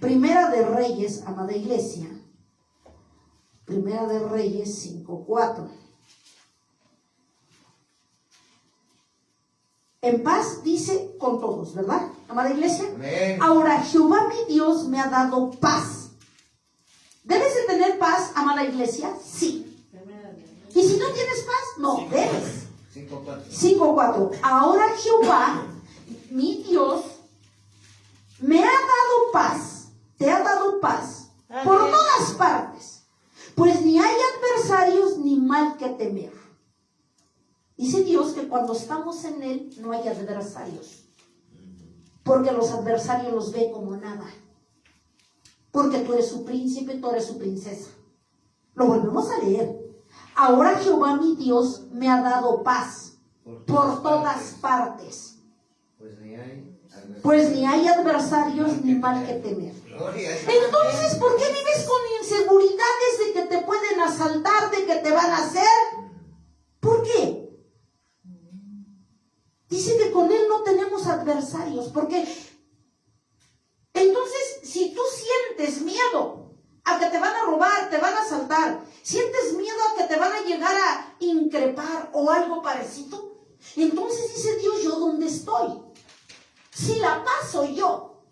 Primera de Reyes, amada iglesia. Primera de Reyes 5:4. En paz dice con todos, ¿verdad, amada iglesia? Amén. Ahora, Jehová mi Dios me ha dado paz. ¿Debes de tener paz, amada iglesia? Sí. Y si no tienes paz, no debes. 5:4. 5:4. Ahora Jehová, mi Dios, me ha dado paz, te ha dado paz por Amén. todas partes, pues ni hay adversarios ni mal que temer. Dice Dios que cuando estamos en Él no hay adversarios, porque los adversarios los ve como nada, porque tú eres su príncipe, tú eres su princesa. Lo volvemos a leer. Ahora Jehová mi Dios me ha dado paz por todas partes, pues ni hay adversarios ni mal que temer. Gloria a Dios. Entonces, ¿por qué vives con inseguridades de que te pueden asaltar, de que te van a hacer? ¿Por qué? Dice que con no tenemos adversarios? Porque entonces, si tú sientes miedo a que te van a robar, te van a asaltar, sientes miedo a que te van a llegar a increpar o algo parecido, entonces dice Dios, ¿yo dónde estoy? Si la paz soy yo.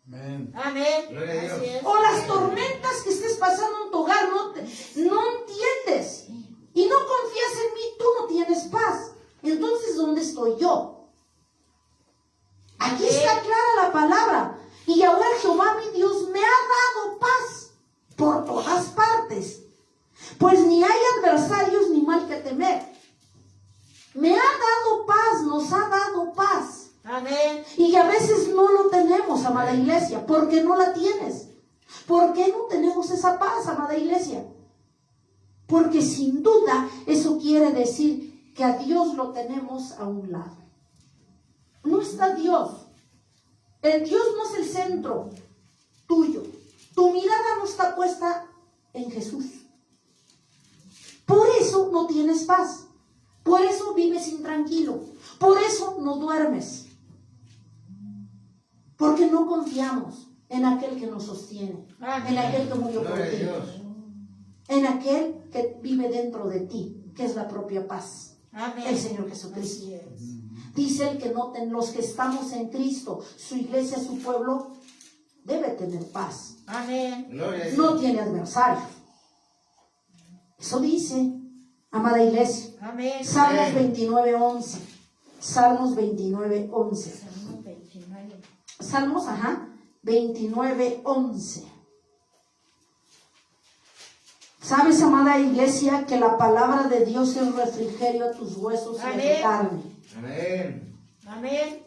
Amén. Amén. Gloria a Dios. Así es. O las tormentas que estés pasando en tu hogar, no entiendes y no confías en mí, tú no tienes paz. Entonces, ¿dónde estoy yo? Aquí está clara la palabra. Y ahora Jehová mi Dios me ha dado paz por todas partes, pues ni hay adversarios ni mal que temer. Me ha dado paz, nos ha dado paz. Amén. Y a veces no lo tenemos, amada iglesia. ¿Por qué no la tienes? ¿Por qué no tenemos esa paz, amada iglesia? Porque sin duda eso quiere decir que a Dios lo tenemos a un lado. No está Dios. El Dios no es el centro tuyo. Tu mirada no está puesta en Jesús. Por eso no tienes paz. Por eso vives intranquilo. Por eso no duermes. Porque no confiamos en aquel que nos sostiene. En aquel que murió por Gloria a ti. Dios. En aquel que vive dentro de ti, que es la propia paz. Amén. El Señor Jesucristo. Así es. Dice el que noten los que estamos en Cristo, su iglesia, su pueblo, debe tener paz. Amén. Gloria a Dios. No tiene adversarios. Eso dice, amada iglesia. Amén. Salmos 29:11. Salmos 29:11. Salmo 29. Salmos, 29:11. ¿Sabes, amada iglesia, que la palabra de Dios es refrigerio a tus huesos y a Amén. tu carne? Amén. Amén.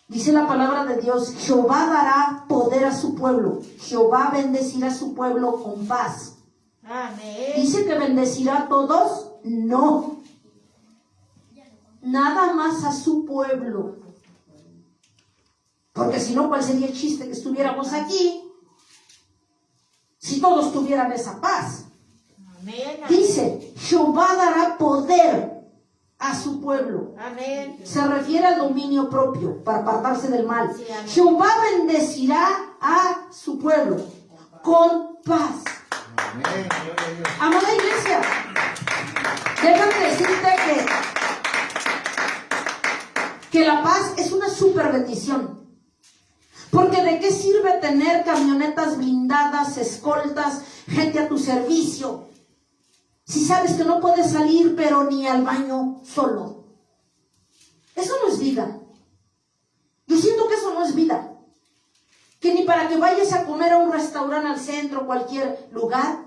Dice la palabra de Dios, Jehová dará poder a su pueblo. Jehová bendecirá a su pueblo con paz. Amén. ¿Dice que bendecirá a todos? No. Nada más a su pueblo. Porque si no, ¿cuál sería el chiste que estuviéramos aquí? Si todos tuvieran esa paz. Amén. Dice, Jehová dará poder a su pueblo. Amén. Se refiere al dominio propio para apartarse del mal. Sí, amén. Jehová bendecirá a su pueblo con paz. Amén. Gloria a Dios. Amada iglesia, déjame decirte que la paz es una super bendición. Porque ¿de qué sirve tener camionetas blindadas, escoltas, gente a tu servicio, si sabes que no puedes salir pero ni al baño solo? Eso no es vida. Yo siento que eso no es vida. Que ni para que vayas a comer a un restaurante al centro, cualquier lugar,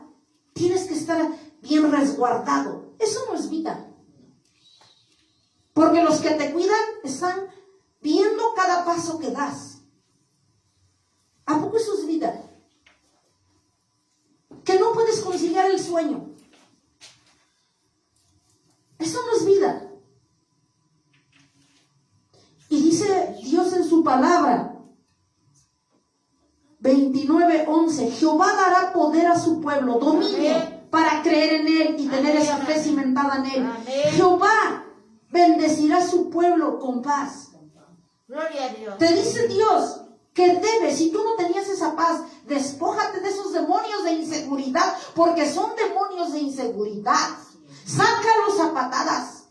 tienes que estar bien resguardado. Eso no es vida. Porque los que te cuidan están viendo cada paso que das. ¿A poco eso es vida? Que no puedes conciliar el sueño. Eso no es vida. Y dice Dios en su palabra, 29:11, Jehová dará poder a su pueblo, dominio, Amén. para creer en él y tener Amén. esa fe cimentada en él. Amén. Jehová bendecirá a su pueblo con paz. Gloria a Dios. Te dice Dios que debes, si tú no tenías esa paz, despójate de esos demonios de inseguridad, porque son demonios de inseguridad. Sácalos a patadas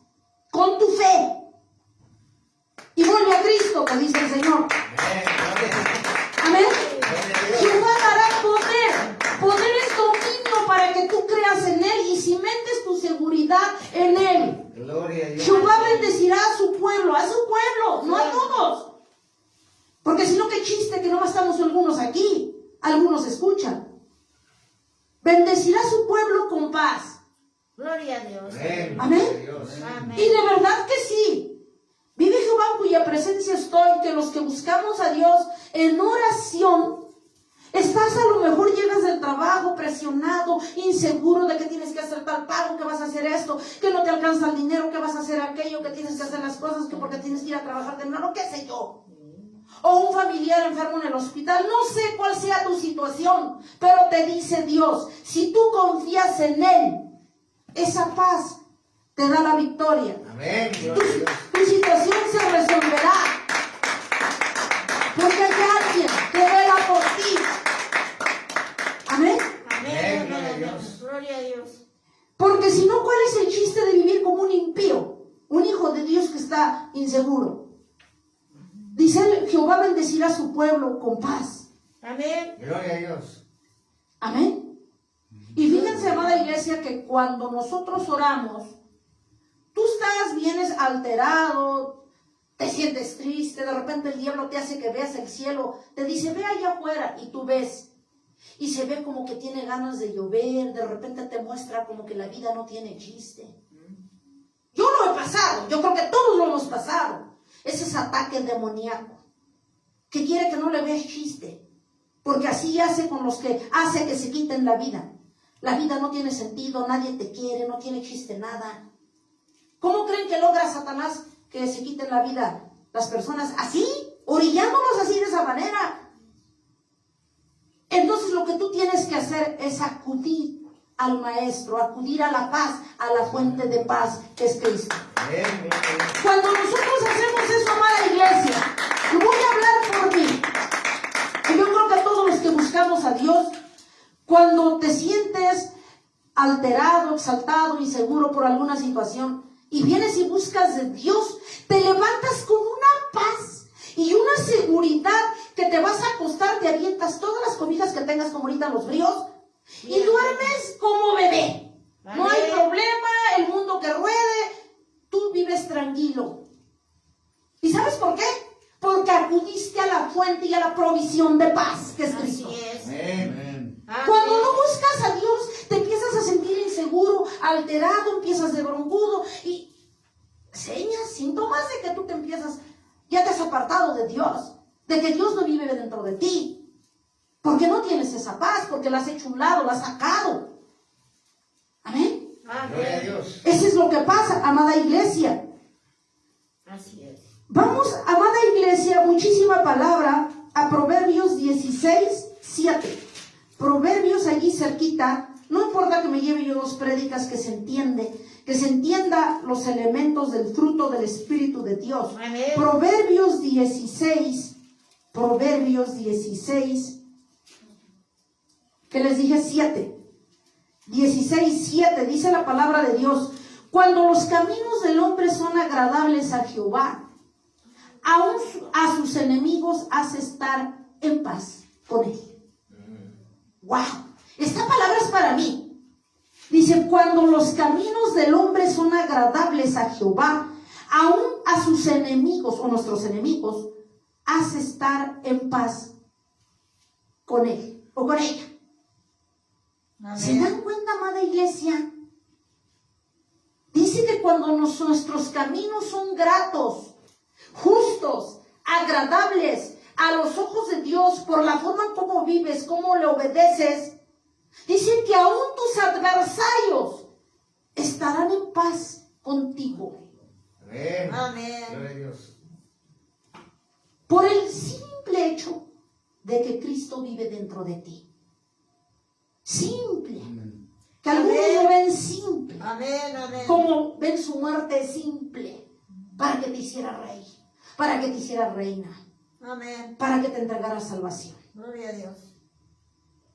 con tu fe y vuelve a Cristo, que dice el Señor. Amén. Gloria a Dios. Amén. Gloria a Dios. Jehová dará poder. Poder es dominio para que tú creas en Él y cimentes tu seguridad en Él. Gloria a Dios. Jehová bendecirá a su pueblo, no a todos. Porque si no, qué chiste que no estamos algunos aquí, algunos escuchan. Bendecirá a su pueblo con paz. Gloria a Dios. Amén. Amén. Gloria a Dios. Amén. Y de verdad que sí. Vive Jehová en cuya presencia estoy, que los que buscamos a Dios en oración, estás a lo mejor, llegas del trabajo presionado, inseguro de que tienes que hacer tal pago, que vas a hacer esto, que no te alcanza el dinero, que vas a hacer aquello, que tienes que hacer las cosas, que porque tienes que ir a trabajar temprano, qué sé yo. O un familiar enfermo en el hospital, no sé cuál sea tu situación, pero te dice Dios, si tú confías en Él, esa paz te da la victoria. Amén. Gloria a Dios. Tu situación se resolverá. Porque hay alguien que vela por ti. Amén. Amén. Gloria a Amén. Dios. Gloria a Dios. Porque si no, ¿cuál es el chiste de vivir como un impío? Un hijo de Dios que está inseguro. Dice, Jehová bendecirá a su pueblo con paz. Amén. Gloria a Dios. Amén. Y fíjense, amada iglesia, que cuando nosotros oramos, tú vienes alterado, te sientes triste, de repente el diablo te hace que veas el cielo, te dice, ve allá afuera, y tú ves. Y se ve como que tiene ganas de llover, de repente te muestra como que la vida no tiene chiste. Yo lo he pasado, yo creo que todos lo hemos pasado. Ese es ataque demoníaco, que quiere que no le veas chiste, porque así hace con los que hace que se quiten la vida. La vida no tiene sentido, nadie te quiere, no tiene chiste nada. ¿Cómo creen que logra Satanás que se quiten la vida las personas? Así, orillándonos así de esa manera. Entonces lo que tú tienes que hacer es acudir al Maestro, acudir a la paz, a la fuente de paz que es Cristo. Amén. Gloria a Dios. Cuando nosotros hacemos eso, amada iglesia, y voy a hablar por mí, y yo creo que a todos los que buscamos a Dios, cuando te sientes alterado, exaltado, inseguro por alguna situación, y vienes y buscas de Dios, te levantas con una paz y una seguridad que te vas a acostar, te avientas todas las cobijas que tengas como ahorita los fríos, y duermes como bebé. No hay problema, el mundo que ruede, tú vives tranquilo. ¿Y sabes por qué? Porque acudiste a la fuente y a la provisión de paz, que es Cristo. Así es. Amén. Cuando no buscas a Dios, te empiezas a sentir inseguro, alterado, empiezas de broncudo y señas, síntomas de que tú te empiezas, ya te has apartado de Dios, de que Dios no vive dentro de ti. Porque no tienes esa paz, porque la has hecho a un lado, la has sacado. Amén. Gloria a Dios. Eso es lo que pasa, amada iglesia. Así es. Vamos, amada iglesia, muchísima palabra a Proverbios 16:7. Proverbios allí cerquita. No importa que me lleve yo 2 prédicas, que se entienda los elementos del fruto del Espíritu de Dios. Amén. Proverbios 16, que les dije 7. 16:7 dice la palabra de Dios: cuando los caminos del hombre son agradables a Jehová, aún a sus enemigos hace estar en paz con él. ¡Wow! Esta palabra es para mí. Dice, cuando los caminos del hombre son agradables a Jehová, aún a sus enemigos o nuestros enemigos hace estar en paz con él o con ella. ¿Se Amén. dan cuenta, amada iglesia? Dice que cuando nuestros caminos son gratos, justos, agradables a los ojos de Dios, por la forma en cómo vives, cómo le obedeces, dice que aún tus adversarios estarán en paz contigo. Amén. Amén. Gloria a Dios. Por el simple hecho de que Cristo vive dentro de ti. Simple. Que algunos lo ven simple. Amén. Amén. Como ven su muerte simple, para que te hiciera rey, para que te hiciera reina, Amén. para que te entregara salvación. Gloria a Dios.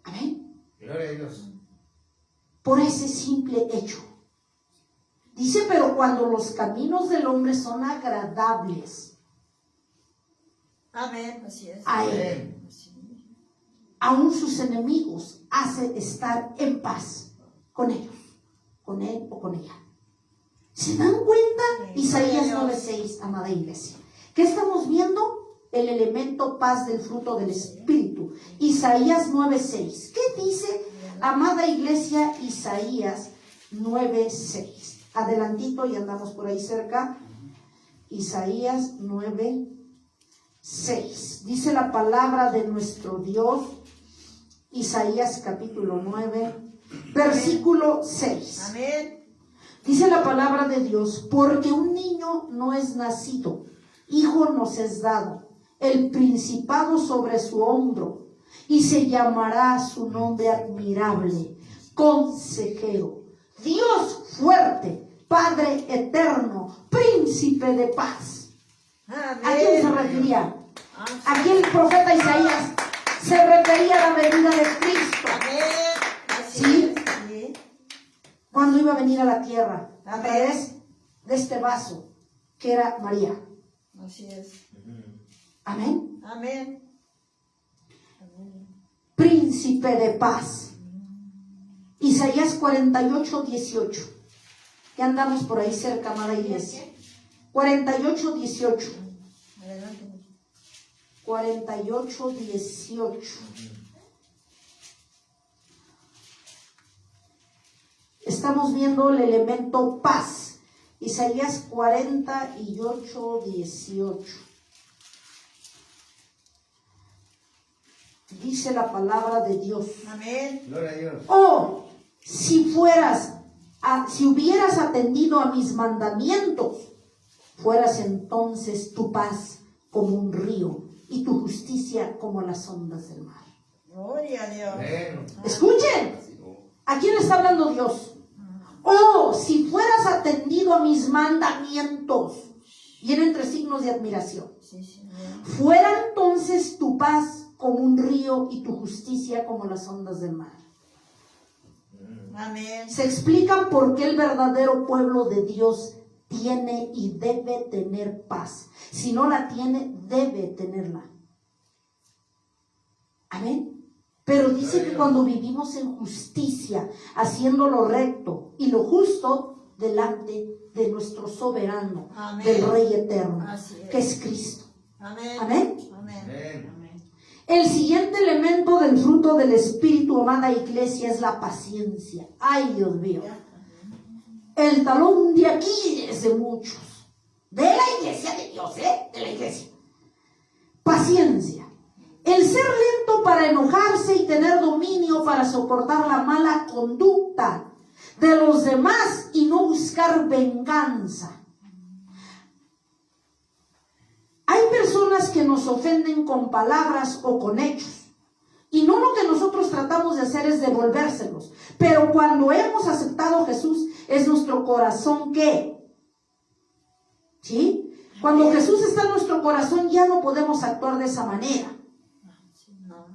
Amén. Gloria a Dios. Por ese simple hecho. Dice, pero cuando los caminos del hombre son agradables Amén. Así es. a él, Amén. aún sus enemigos hace estar en paz con ellos, con él o con ella. ¿Se dan cuenta? Sí, Isaías gloria a Dios. 9:6, amada iglesia. ¿Qué estamos viendo? El elemento paz del fruto del Espíritu. Isaías 9:6. ¿Qué dice, amada iglesia? Isaías 9:6. Adelantito y andamos por ahí cerca. Isaías 9:6. Dice la palabra de nuestro Dios. Isaías capítulo 9, versículo 6. Amén. Dice la palabra de Dios, porque un niño no es nacido, hijo nos es dado, el principado sobre su hombro, y se llamará su nombre admirable, consejero, Dios fuerte, Padre eterno, príncipe de paz. Amén. ¿A quién se refería? Aquí el profeta Isaías se refería a la venida de Cristo. Amén. Así ¿Sí? es. Sí. Cuando iba a venir a la tierra a Amén. través de este vaso que era María. Así es. Amén. Amén. Amén. Príncipe de paz. Isaías 48, 18. Ya andamos por ahí cerca, amada iglesia. 48, 18. Adelante. 48, 18. Estamos viendo el elemento paz. Isaías 48, 18. Dice la palabra de Dios. Amén. Gloria a Dios. Oh, si hubieras atendido a mis mandamientos, fueras entonces tu paz como un río y tu justicia como las ondas del mar. Gloria a Dios. Amén. Escuchen, ¿a quién le está hablando Dios? Oh, si fueras atendido a mis mandamientos, viene entre signos de admiración, Sí, Señor. fuera entonces tu paz como un río y tu justicia como las ondas del mar. Amén. Se explican por qué el verdadero pueblo de Dios tiene y debe tener paz. Si no la tiene, debe tenerla. Amén. Pero dice que cuando vivimos en justicia, haciendo lo recto y lo justo delante de nuestro soberano, Amén. del Rey eterno, Así es. que es Cristo. Amén. Amén. Amén. Amén. Amén. El siguiente elemento del fruto del Espíritu, amada iglesia, es la paciencia. Ay, Dios mío. El talón de Aquiles de muchos. De la iglesia de Dios, de la iglesia. Paciencia. El ser lento para enojarse y tener dominio para soportar la mala conducta de los demás y no buscar venganza. Hay personas que nos ofenden con palabras o con hechos. Y no lo que nosotros tratamos de hacer es devolvérselos. Pero cuando hemos aceptado a Jesús, es nuestro corazón que. ¿Sí? Cuando Jesús está en nuestro corazón, ya no podemos actuar de esa manera. No.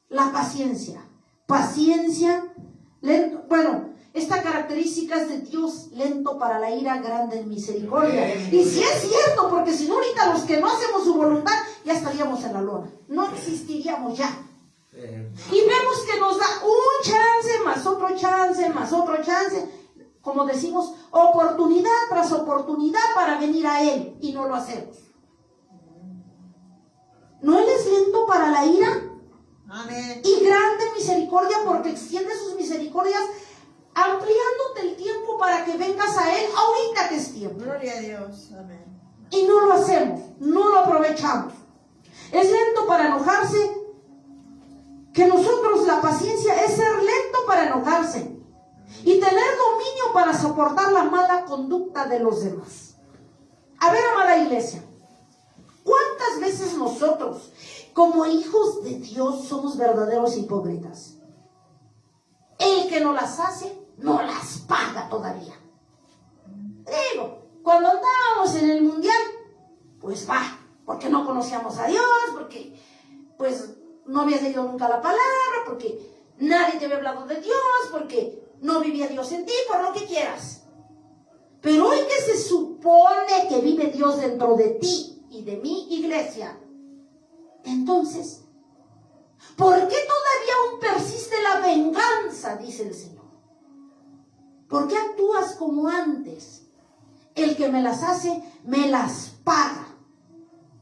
La paciencia. Paciencia. Lento. Bueno, esta característica es de Dios, lento para la ira, grande en misericordia. Y si es cierto, porque si no ahorita los que no hacemos su voluntad, ya estaríamos en la lona. No existiríamos ya. Y vemos que nos da un chance, más otro chance, más otro chance. Como decimos, oportunidad tras oportunidad para venir a Él. Y no lo hacemos. ¿No Él es lento para la ira? Amén. Y grande en misericordia, porque extiende sus misericordias, ampliándote el tiempo para que vengas a Él ahorita que es tiempo. Gloria a Dios. Amén. Y no lo hacemos, no lo aprovechamos. Es lento para enojarse, que nosotros la paciencia es ser lento para enojarse y tener dominio para soportar la mala conducta de los demás. A ver, amada iglesia, ¿cuántas veces nosotros, como hijos de Dios, somos verdaderos hipócritas? El que no las hace, no las paga todavía. Digo, cuando andábamos en el mundial, pues va, porque no conocíamos a Dios, porque pues no habías leído nunca la palabra, porque nadie te había hablado de Dios, porque no vivía Dios en ti, por lo que quieras. Pero hoy que se supone que vive Dios dentro de ti y de mi iglesia, entonces, ¿por qué todavía aún persiste la venganza? Dice el Señor. ¿Por qué actúas como antes? El que me las hace, me las paga.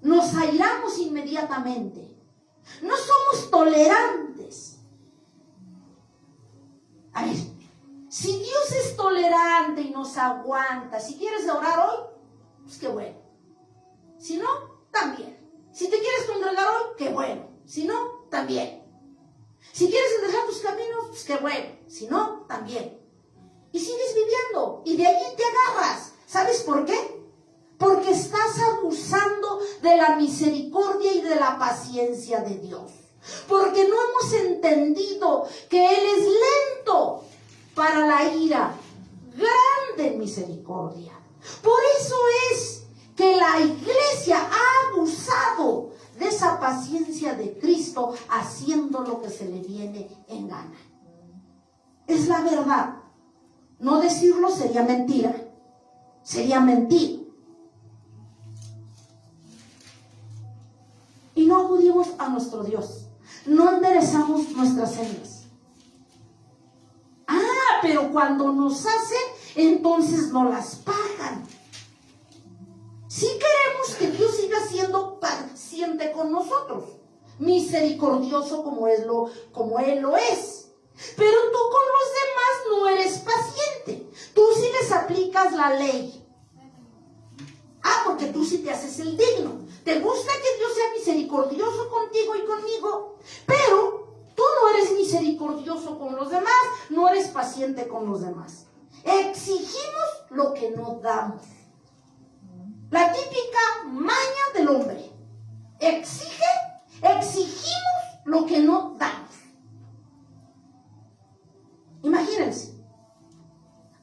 Nos airamos inmediatamente. No somos tolerantes. A ver, si Dios es tolerante y nos aguanta, si quieres orar hoy, pues qué bueno. Si no, también. Si te quieres congregar hoy, qué bueno. Si no, también. Si quieres dejar tus caminos, pues qué bueno. Si no, también. Y sigues viviendo. Y de allí te agarras. ¿Sabes por qué? Porque estás abusando de la misericordia y de la paciencia de Dios. Porque no hemos entendido que Él es lento para la ira, misericordia. Por eso es que la iglesia ha abusado de esa paciencia de Cristo, haciendo lo que se le viene en gana. Es la verdad. No decirlo sería mentira. Sería mentir. Y no acudimos a nuestro Dios. No enderezamos nuestras sendas. Pero cuando nos hacen, entonces no las pagan. Si queremos que Dios siga siendo paciente con nosotros, misericordioso como Él lo es. Pero tú con los demás no eres paciente. Tú sí les aplicas la ley. Porque tú sí te haces el digno. Te gusta que Dios sea misericordioso contigo y conmigo, pero tú no eres misericordioso con los demás, no eres paciente con los demás. Exigimos lo que no damos. La típica maña del hombre. Exigimos lo que no damos. Imagínense.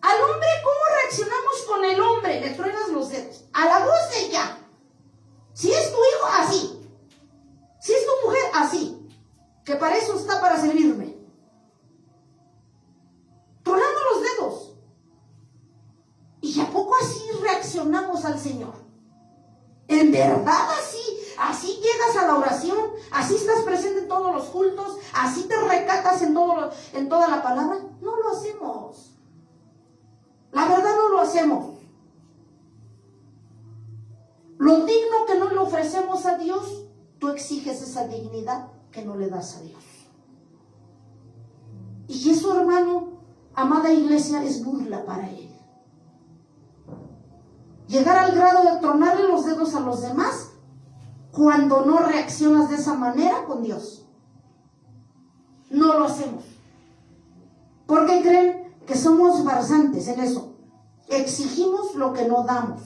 Al hombre, ¿cómo reaccionamos con el hombre? Le truenas los dedos. A la voz de ella. Si es tu hijo, así. Si es tu mujer, así. Que para eso está, para servirme. Tronando los dedos. ¿Y a poco así reaccionamos al Señor? ¿En verdad así llegas a la oración? ¿Así estás presente en todos los cultos? ¿Así te recatas en toda la palabra? No lo hacemos. La verdad no lo hacemos. Lo digno que no le ofrecemos a Dios, tú exiges esa dignidad que no le das a Dios. Y eso, hermano, amada iglesia, es burla para Él. Llegar al grado de tronarle los dedos a los demás cuando no reaccionas de esa manera con Dios. No lo hacemos. ¿Por qué creen que somos farsantes en eso? Exigimos lo que no damos.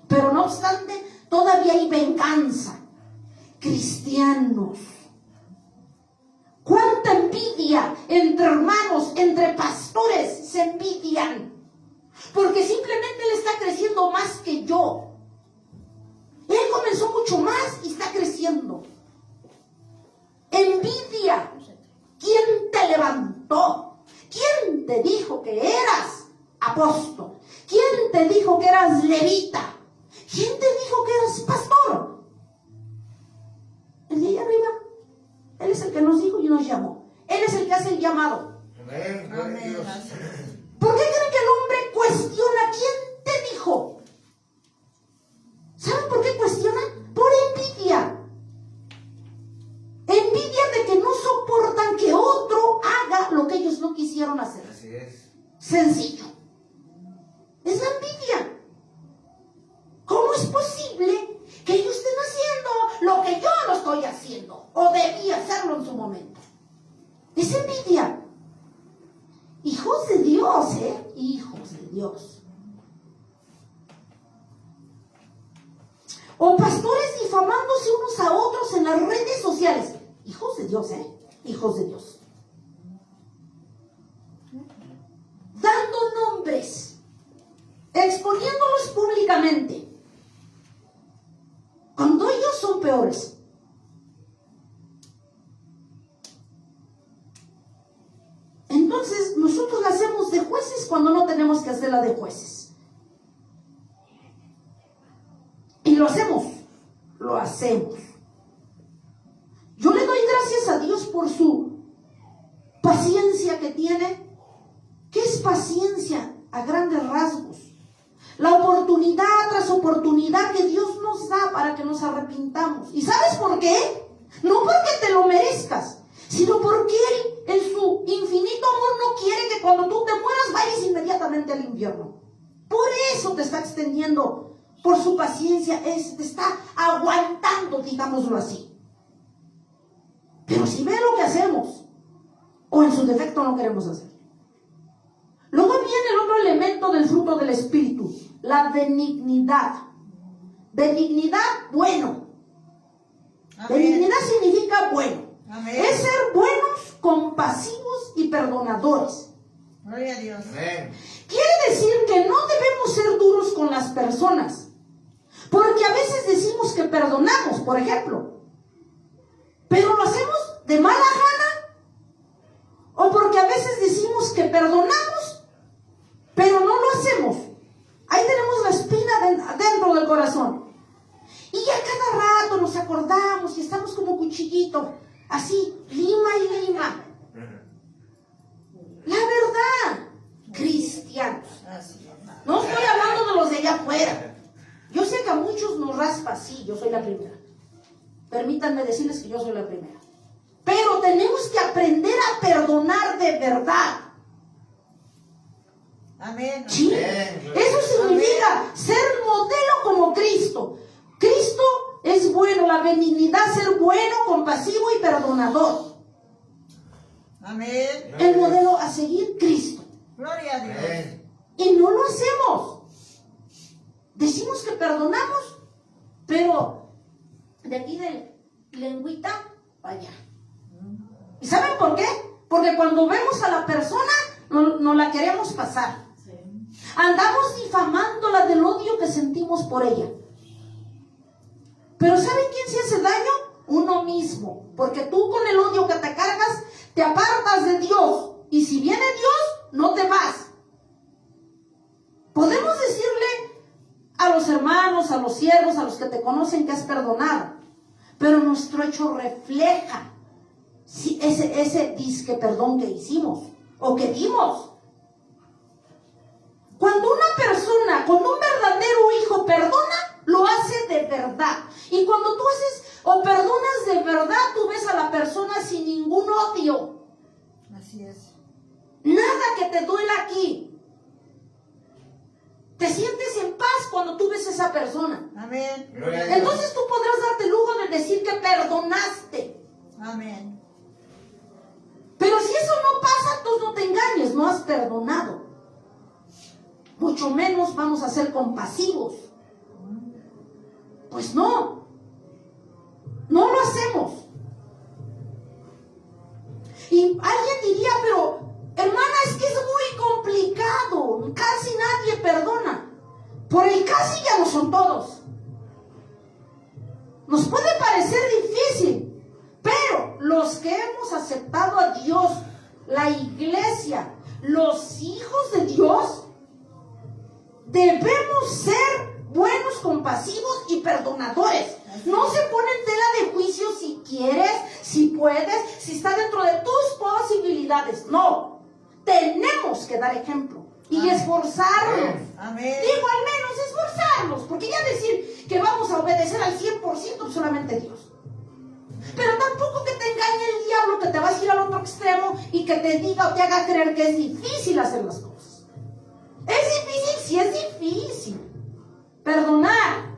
Pero no obstante, todavía hay venganza. Cristianos. ¿Cuánta envidia entre hermanos, entre pastores se envidian? Porque simplemente él está creciendo más que yo. Él comenzó mucho más y está creciendo. Envidia. ¿Quién te levantó? ¿Quién te dijo que eras apóstol? ¿Quién te dijo que eras levita? ¿Quién te dijo que eras pastor? El de allá arriba. Él es el que nos dijo y nos llamó. Él es el que hace el llamado. Amén. Amén. ¿Por qué creen que el hombre cuestiona? ¿Quién te dijo? ¿Saben por qué cuestiona? Por envidia. Envidia de que no soportan que otro haga lo que ellos no quisieron hacer. Así es. Sencillo. Es la envidia. ¿Cómo es posible que ellos estén haciendo lo que yo no estoy haciendo? O debía hacerlo en su momento. Es envidia. Hijos de Dios, hijos de Dios. O pastores difamándose unos a otros en las redes sociales. Hijos de Dios, hijos de Dios. Dando nombres, exponiéndolos públicamente. Cuando ellos son peores. Entonces nosotros la hacemos de jueces cuando no tenemos que hacerla de jueces. Y lo hacemos. Yo le doy gracias a Dios por su paciencia que tiene. ¿Qué es paciencia? A grandes rasgos. La oportunidad tras oportunidad que Dios nos da para que nos arrepintamos. ¿Y sabes por qué? No porque te lo merezcas, sino porque Él, en su infinito amor, no quiere que cuando tú te mueras vayas inmediatamente al infierno. Por eso te está extendiendo, por su paciencia, te está aguantando, digámoslo así. Pero si ve lo que hacemos, o en su defecto no queremos hacer. Luego viene el otro elemento del fruto del Espíritu, la benignidad. Benignidad, bueno. Amén. Benignidad significa bueno. Amén. Es ser buenos, compasivos y perdonadores. Gloria a Dios. Amén. Quiere decir que no debemos ser duros con las personas, porque a veces decimos que perdonamos, por ejemplo, pero lo hacemos de mala gana, o porque a veces decimos que perdonamos, pero no lo hacemos. Ahí tenemos la espina dentro del corazón. Y a cada rato nos acordamos y estamos como cuchillito, así, lima y lima. La verdad, cristianos. Así es. No estoy hablando de los de allá afuera. Yo sé que a muchos nos raspa, sí, yo soy la primera. Permítanme decirles que yo soy la primera. Pero tenemos que aprender a perdonar de verdad. Amén. ¿Sí? Eso significa ser modelo como Cristo. Cristo es bueno, la benignidad, ser bueno, compasivo y perdonador. Amén. El modelo a seguir, Cristo. Gloria a Dios. Amén. Y no lo hacemos. Decimos que perdonamos, pero de aquí de lengüita, vaya. ¿Y saben por qué? Porque cuando vemos a la persona, no la queremos pasar. Sí. Andamos difamándola del odio que sentimos por ella. Pero ¿saben quién se hace daño? Uno mismo. Porque tú con el odio que te cargas, te apartas de Dios. Y si viene Dios, no te vas. Podemos decirle a los hermanos, a los siervos, a los que te conocen que has perdonado. Pero nuestro hecho refleja ese disque perdón que hicimos o que dimos. Cuando una persona con un verdadero hijo perdona, lo hace de verdad. Y cuando tú haces o perdonas de verdad, tú ves a la persona sin ningún odio. Así es. Nada que te duela aquí. Te sientes en paz cuando tú ves a esa persona. Amén. Gloria a Dios. Entonces tú podrás darte el lujo de decir que perdonaste. Amén. Pero si eso no pasa, tú no te engañes, no has perdonado. Mucho menos vamos a ser compasivos. Pues no. No lo hacemos. Y alguien diría, pero hermana, es que es muy complicado. Casi nadie perdona. Por el casi ya no son todos. Nos puede parecer difícil, pero los que hemos aceptado a Dios, la iglesia, los hijos de Dios, debemos ser buenos, compasivos y perdonadores. No se pone en tela de juicio si quieres, si puedes, si está dentro de tus posibilidades. No, tenemos que dar ejemplo y esforzarnos. Amén. Digo, al menos esforzarnos, porque ya decir que vamos a obedecer al 100% solamente Dios. Pero tampoco que te engañe el diablo, que te vas a ir al otro extremo y que te diga o te haga creer que es difícil hacer las cosas. Es difícil, sí es difícil. Perdonar.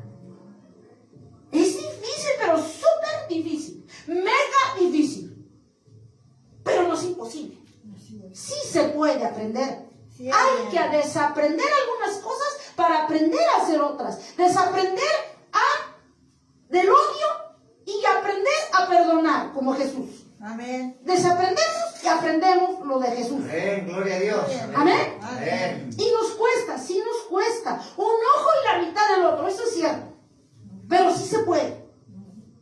Es difícil, pero súper difícil. Mega difícil. Pero no es imposible. Así es. Sí se puede aprender. Sí, Hay amén. que desaprender algunas cosas para aprender a hacer otras. Desaprender del odio y aprender a perdonar, como Jesús. Amén. Desaprendemos y aprendemos lo de Jesús. Amén. Gloria a Dios. Amén. Amén. Y nos cuesta, sí nos cuesta. Un ojo y la mitad del otro, eso es cierto. Pero sí se puede.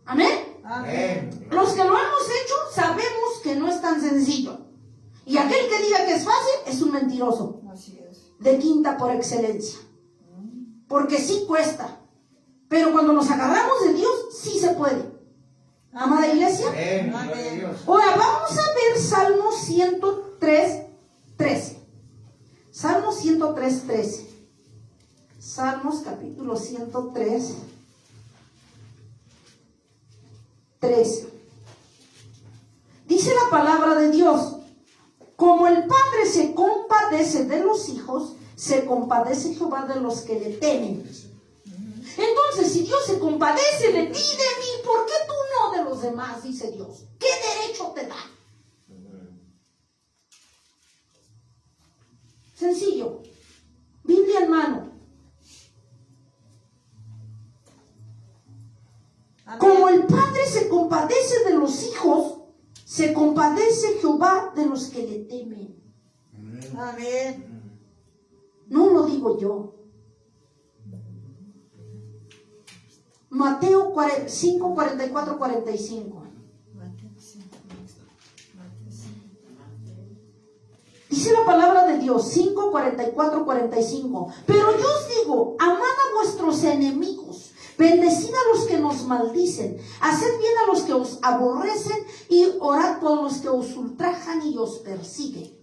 Amén. Amén. Amén. Los que lo hemos hecho sabemos que no es tan sencillo. Y aquel que diga que es fácil es un mentiroso. Así es. De quinta por excelencia. Porque sí cuesta. Pero cuando nos agarramos de Dios, sí se puede. Amada iglesia. Amén. Gloria a Dios. Ahora vamos a ver Salmo 103, 13. Salmo 103, 13. Salmos capítulo 103, 13. Dice la palabra de Dios: como el Padre se compadece de los hijos, se compadece Jehová de los que le temen. Entonces, si Dios se compadece de ti y de mí, ¿por qué tú no de los demás? Dice Dios. ¿Qué derecho te da? Sencillo. Biblia en mano. Amén. Como el Padre se compadece de los hijos, se compadece Jehová de los que le temen. Amén. No lo digo yo. Mateo 5, 44, 45. Dice la palabra de Dios, 5, 44, 45. Pero yo os digo, amad a vuestros enemigos, bendecid a los que nos maldicen, haced bien a los que os aborrecen y orad por los que os ultrajan y os persiguen.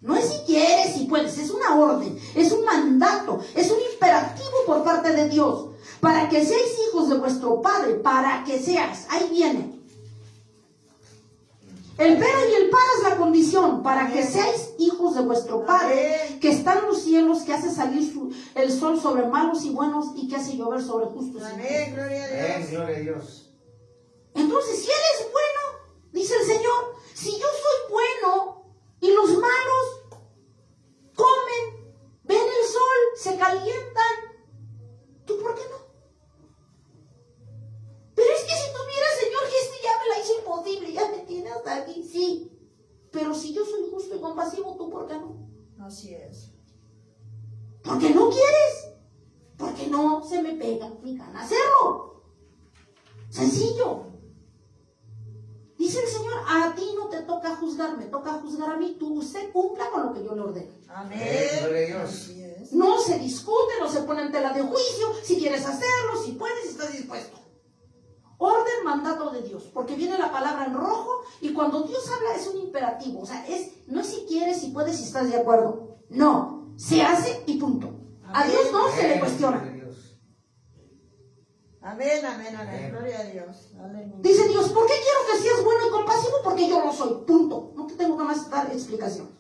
No es si quieres, si puedes, es una orden, es un mandato, es un imperativo por parte de Dios. Para que seáis hijos de vuestro Padre, para que seas, ahí viene. El pero y el para es la condición, para que seáis hijos de vuestro Padre, que está en los cielos, que hace salir el sol sobre malos y buenos y que hace llover sobre justos. Amén, gloria a Dios. Amén, gloria a Dios. Entonces, si Él es bueno, dice el Señor, si yo soy bueno y los malos comen, ven el sol, se calientan, ¿tú por qué no? Pero es que si tuviera, Señor, que ya me la hizo imposible, ya me tiene hasta aquí, sí. Pero si yo soy justo y compasivo, ¿tú por qué no? Así es. Porque no quieres. Porque no se me pega mi gana hacerlo. Sencillo. Dice el Señor, a ti no te toca juzgar, me toca juzgar a mí. Tú usted cumpla con lo que yo le ordeno. Amén. Gloria a Dios. Así es. No se discute, no se pone en tela de juicio. Si quieres hacerlo, si puedes, si estás dispuesto. Orden, mandato de Dios, porque viene la palabra en rojo y cuando Dios habla es un imperativo, o sea, no es si quieres, si puedes, si estás de acuerdo. No, se hace y punto. A Dios no se le Amén, cuestiona. gloria a Dios. Amén, amén, amén. Gloria a Dios. Aleluya. Dice Dios, ¿por qué quiero que seas bueno y compasivo? Porque yo lo soy, punto. No te tengo que más dar explicación.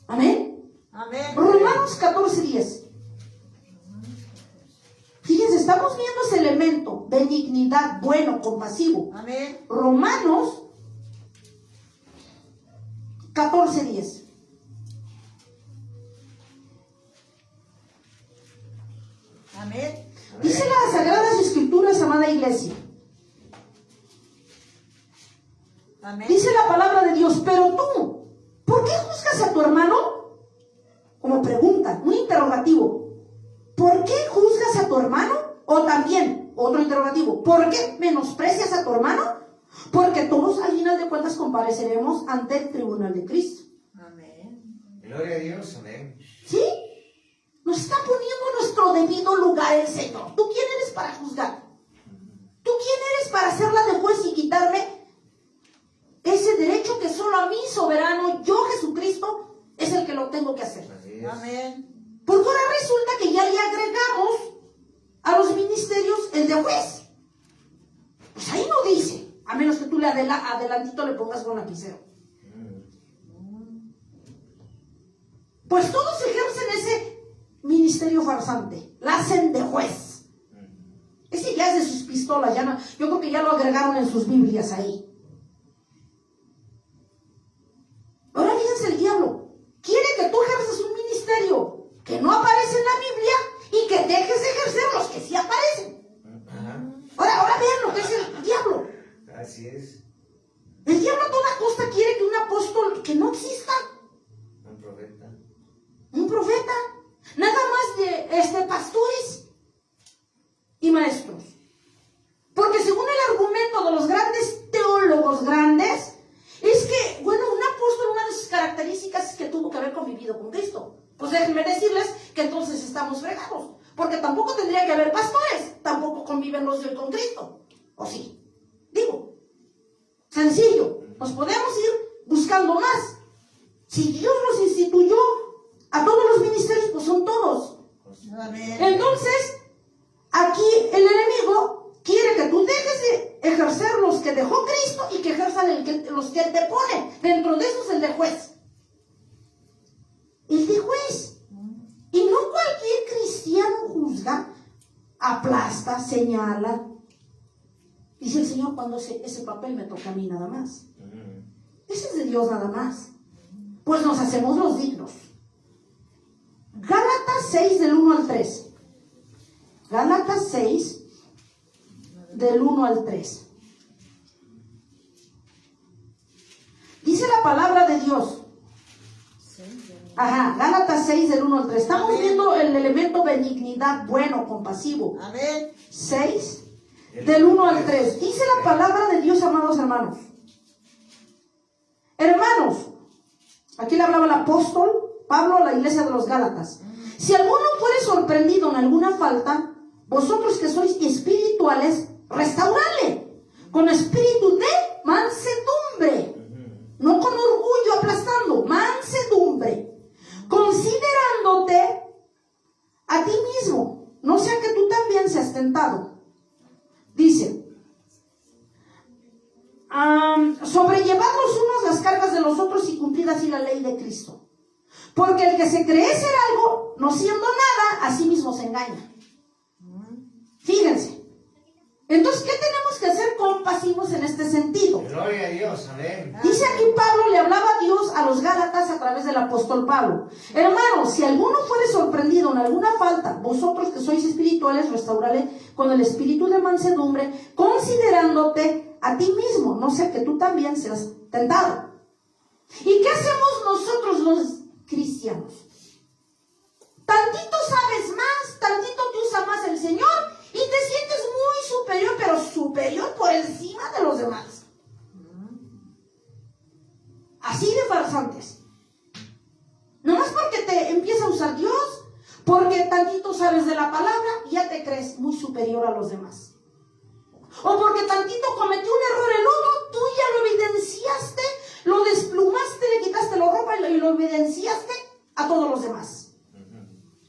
Amén. Amén. Romanos 14:10. Fíjense, estamos viendo ese elemento, benignidad, bueno, compasivo. Amén. Romanos 14:10. Amén. Dice las Sagradas Escrituras, amada iglesia. Amén. Dice la palabra de Dios, pero tú, ¿por qué juzgas a tu hermano? Como pregunta, un interrogativo. ¿Por qué juzgas a tu hermano? O también, otro interrogativo, ¿por qué menosprecias a tu hermano? Porque todos al final de cuentas compareceremos ante el tribunal de Cristo. Amén. Gloria a Dios. Amén. ¿Sí? Nos está poniendo en nuestro debido lugar el Señor. ¿Tú quién eres para juzgar? ¿Tú quién eres para hacerla de juez y quitarme ese derecho que solo a mí, soberano, yo Jesucristo, es el que lo tengo que hacer? Así es. Amén. Porque ahora resulta que ya le agregamos a los ministerios el de juez. Pues ahí no dice, a menos que tú le adelantito le pongas con lapicero. Pues todos ejercen ese ministerio farsante, la hacen de juez. Ese ya es de sus pistolas, ya no, yo creo que ya lo agregaron en sus Biblias ahí. Ahora fíjense el diablo, quiere que tú ejerzas un ministerio que no aparece en la Biblia y que dejes de ejercer los que sí aparecen. Ajá. Ahora vean lo que es el diablo. Así es. El diablo a toda costa quiere que un apóstol que no exista, Un profeta. un profeta, nada más de pastores y maestros. Porque según el argumento de los grandes teólogos grandes, es que, bueno, un apóstol, una de sus características es que tuvo que haber convivido con Cristo. Pues déjenme decirles que entonces estamos fregados, porque tampoco tendría que haber pastores, tampoco conviven los de hoy con Cristo. ¿O sí? Digo, sencillo, nos podemos ir buscando más. Si Dios los instituyó a todos los ministerios, pues son todos. Amén. Entonces, aquí el enemigo quiere que tú dejes de ejercer los que dejó Cristo y que ejerzan los que Él te pone. Dentro de esos el de juez. El de juez. Y no cualquier cristiano juzga, aplasta, señala. Dice el Señor, cuando ese papel me toca a mí nada más. Ese es de Dios nada más. Pues nos hacemos los dignos. Gálatas 6 del 1 al 3. Gálatas 6 del 1 al 3. Dice la palabra de Dios. Ajá, Gálatas 6 del 1 al 3. Estamos Amén. viendo el elemento benignidad, bueno, compasivo. Amén. 6 del 1 al 3. Dice la palabra de Dios, amados hermanos. Hermanos, aquí le hablaba el apóstol Pablo a la iglesia de los Gálatas. Si alguno fuere sorprendido en alguna falta, vosotros que sois espirituales, restauradle con espíritu de mansedumbre, no con orgullo aplastando, mansedumbre, considerándote a ti mismo, no sea que tú también seas tentado. Dice, sobrellevad los unos las cargas de los otros y cumplid así la ley de Cristo. Porque el que se cree ser algo, no siendo nada, a sí mismo se engaña. Fíjense. Entonces, ¿qué tenemos que hacer compasivos en este sentido? Gloria a Dios, amén. Dice aquí Pablo, le hablaba a Dios a los Gálatas a través del apóstol Pablo. Hermanos, si alguno fuere sorprendido en alguna falta, vosotros que sois espirituales, restaurale con el espíritu de mansedumbre, considerándote a ti mismo, no sea que tú también seas tentado. ¿Y qué hacemos nosotros los cristianos? Tantito sabes más, tantito te usa más el Señor y te sientes muy superior, pero superior por encima de los demás. Así de farsantes. Nomás porque te empieza a usar Dios, porque tantito sabes de la palabra, ya te crees muy superior a los demás. O porque tantito cometió un error el otro, tú ya lo evidenciaste, lo desplumaste, le quitaste la ropa y lo evidenciaste a todos los demás.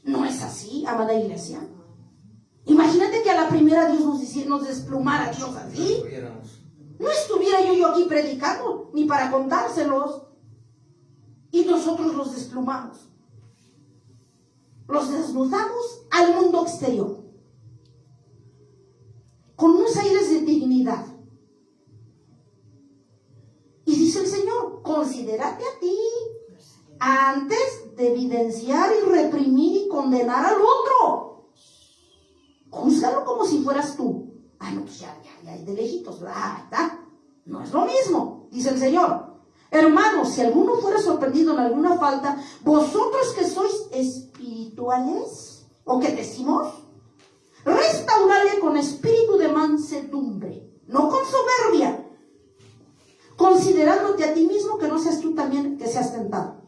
No es así, amada iglesia. Imagínate que a la primera Dios nos desplumara Dios así. No estuviera yo aquí predicando, ni para contárselos. Y nosotros los desplumamos. Los desnudamos al mundo exterior. Con unos aires de dignidad. Y dice el Señor, considérate a ti antes de evidenciar y reprimir y condenar al otro. Júzgalo como si fueras tú. Ah, no, pues ya, de lejitos. No es lo mismo, dice el Señor. Hermanos, si alguno fuera sorprendido en alguna falta, vosotros que sois espirituales, ¿o qué decimos? Restaurarle con espíritu de mansedumbre, no con soberbia, considerándote a ti mismo que no seas tú también que seas tentado.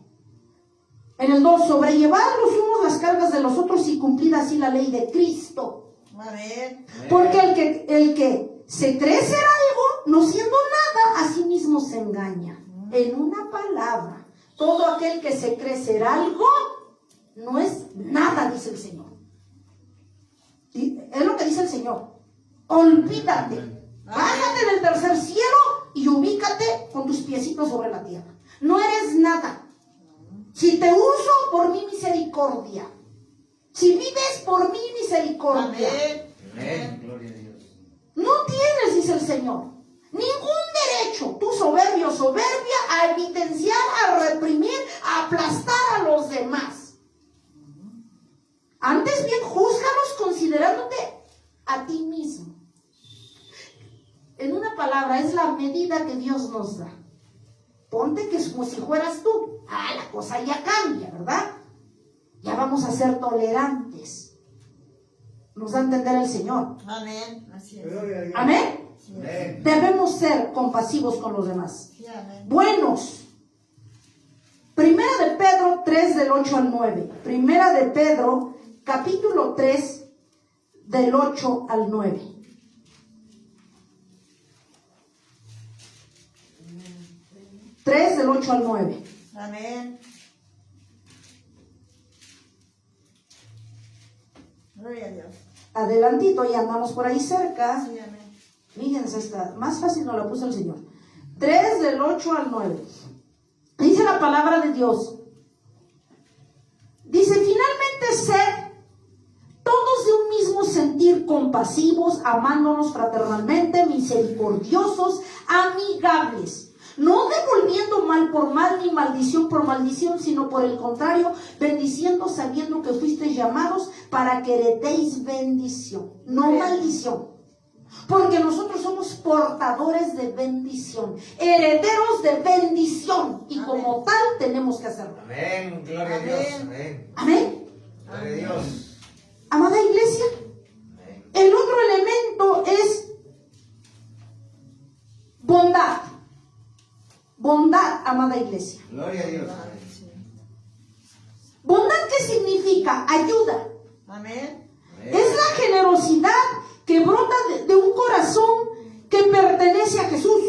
En el 2, sobrellevar los unos las cargas de los otros y cumplir así la ley de Cristo. Amén. Porque el que se cree ser algo, no siendo nada, a sí mismo se engaña. En una palabra, todo aquel que se cree ser algo, no es nada, dice el Señor. Es lo que dice el Señor. Olvídate. Bájate del tercer cielo y ubícate con tus piecitos sobre la tierra. No eres nada. Si te uso, por mi misericordia. Si vives, por mi misericordia. Amén. Amén. Gloria a Dios. No tienes, dice el Señor, ningún derecho, tú soberbio o soberbia, a evidenciar, a reprimir, a aplastar a los demás. Antes bien, júzgalos considerándote a ti mismo. En una palabra, es la medida que Dios nos da. Ponte que es como si fueras tú. La cosa ya cambia, ¿verdad? Ya vamos a ser tolerantes. Nos da a entender el Señor. Amén. Así es. Amén. Amén. Debemos ser compasivos con los demás. Sí, amén. Buenos. Primera de Pedro 3 del 8 al 9. Primera de Pedro capítulo 3 del 8 al 9. Tres del 8 al 9. Amén. Gloria a Dios. Adelantito, ya andamos por ahí cerca. Sí, amén. Fíjense, esta, más fácil nos la puso el Señor. 3 del 8 al 9. Dice la palabra de Dios. Dice, finalmente sed todos de un mismo sentir, compasivos, amándonos fraternalmente, misericordiosos, amigables, no devolviendo mal por mal ni maldición por maldición, sino por el contrario, bendiciendo, sabiendo que fuisteis llamados para que heredéis bendición, no maldición. Porque nosotros somos portadores de bendición, herederos de bendición. Y como tal tenemos que hacerlo. Amén. Gloria a Dios. Amén. Amén. Gloria a Dios. Amada iglesia, Amén. el otro elemento es bondad. Bondad, amada iglesia. Gloria a Dios. Amén. ¿Bondad qué significa? Ayuda. Amén. Es la generosidad que brota de un corazón que pertenece a Jesús.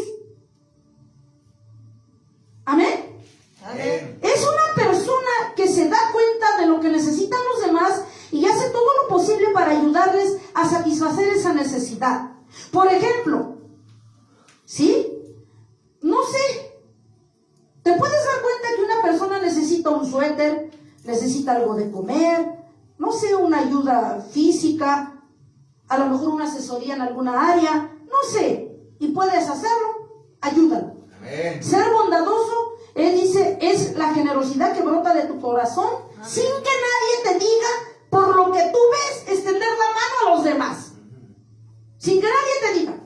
Amén. Amén. Es una persona que se da cuenta de lo que necesitan los demás y hace todo lo posible para ayudarles a satisfacer esa necesidad. Por ejemplo, ¿sí? No sé, te puedes dar cuenta que una persona necesita un suéter, necesita algo de comer, no sé, una ayuda física, a lo mejor una asesoría en alguna área, no sé, y puedes hacerlo, ayúdalo. Amén. Ser bondadoso, él dice, es la generosidad que brota de tu corazón, sin que nadie te diga, por lo que tú ves, extender la mano a los demás. Sin que nadie te diga.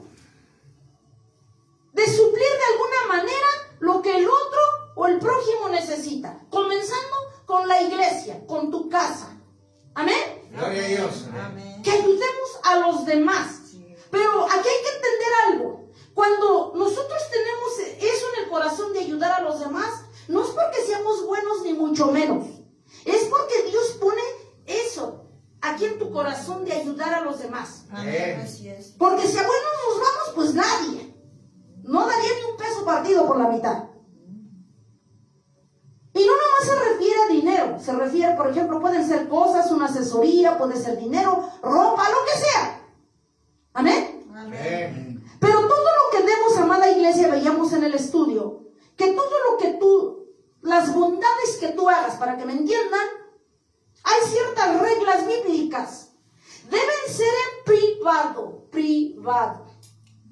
De suplir de alguna manera lo que el otro o el prójimo necesita. Comenzando con la iglesia, con tu casa. Amén. Gloria a Dios. Amén. Amén. Que ayudemos a los demás. Sí. Pero aquí hay que entender algo. Cuando nosotros tenemos eso en el corazón de ayudar a los demás, no es porque seamos buenos ni mucho menos. Es porque Dios pone eso aquí en tu corazón de ayudar a los demás. Amén. Así es. Porque si a buenos nos vamos, pues nadie. No daría ni un peso partido por la mitad. Y no nomás se refiere a dinero. Se refiere, por ejemplo, pueden ser cosas, una asesoría, puede ser dinero, ropa, lo que sea. Amén. Amén. Pero todo lo que demos, amada iglesia, veíamos en el estudio, que todo lo que las bondades que tú hagas, para que me entiendan, hay ciertas reglas bíblicas. Deben ser en privado.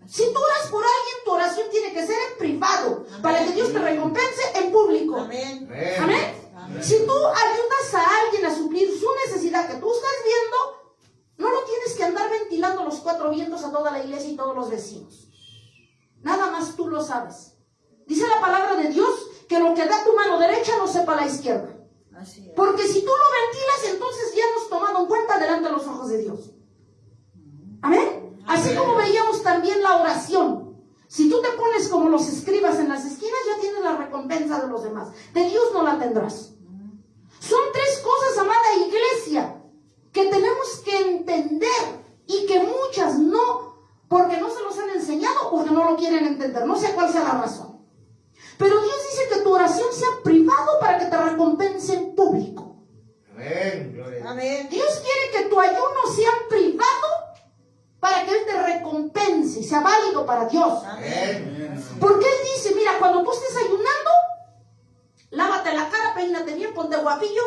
Si tú oras por alguien, tu oración tiene que ser en privado, Amén. para que Dios te recompense en público. Amén. Amén. Amén. Amén. Si tú ayudas a alguien a suplir su necesidad que tú estás viendo, no lo tienes que andar ventilando los cuatro vientos a toda la iglesia y todos los vecinos. Nada más tú lo sabes. Dice la palabra de Dios que lo que da tu mano derecha no sepa la izquierda. Así es. Porque si tú lo ventilas, entonces ya nos tomado en cuenta delante de los ojos de Dios. Amén. Así como veíamos también la oración. Si tú te pones como los escribas en las esquinas, ya tienes la recompensa de los demás. De Dios no la tendrás. Son tres cosas, amada iglesia, que tenemos que entender y que muchas no, porque no se los han enseñado, porque no lo quieren entender. No sé cuál sea la razón. Pero Dios dice que tu oración sea privado para que te recompense en público. Amén. Gloria a Dios. Amén. Dios quiere que tu ayuno sea privado para que Él te recompense, sea válido para Dios. Amén. Porque Él dice, mira, cuando tú estés ayunando, lávate la cara, peínate bien, ponte guapillo.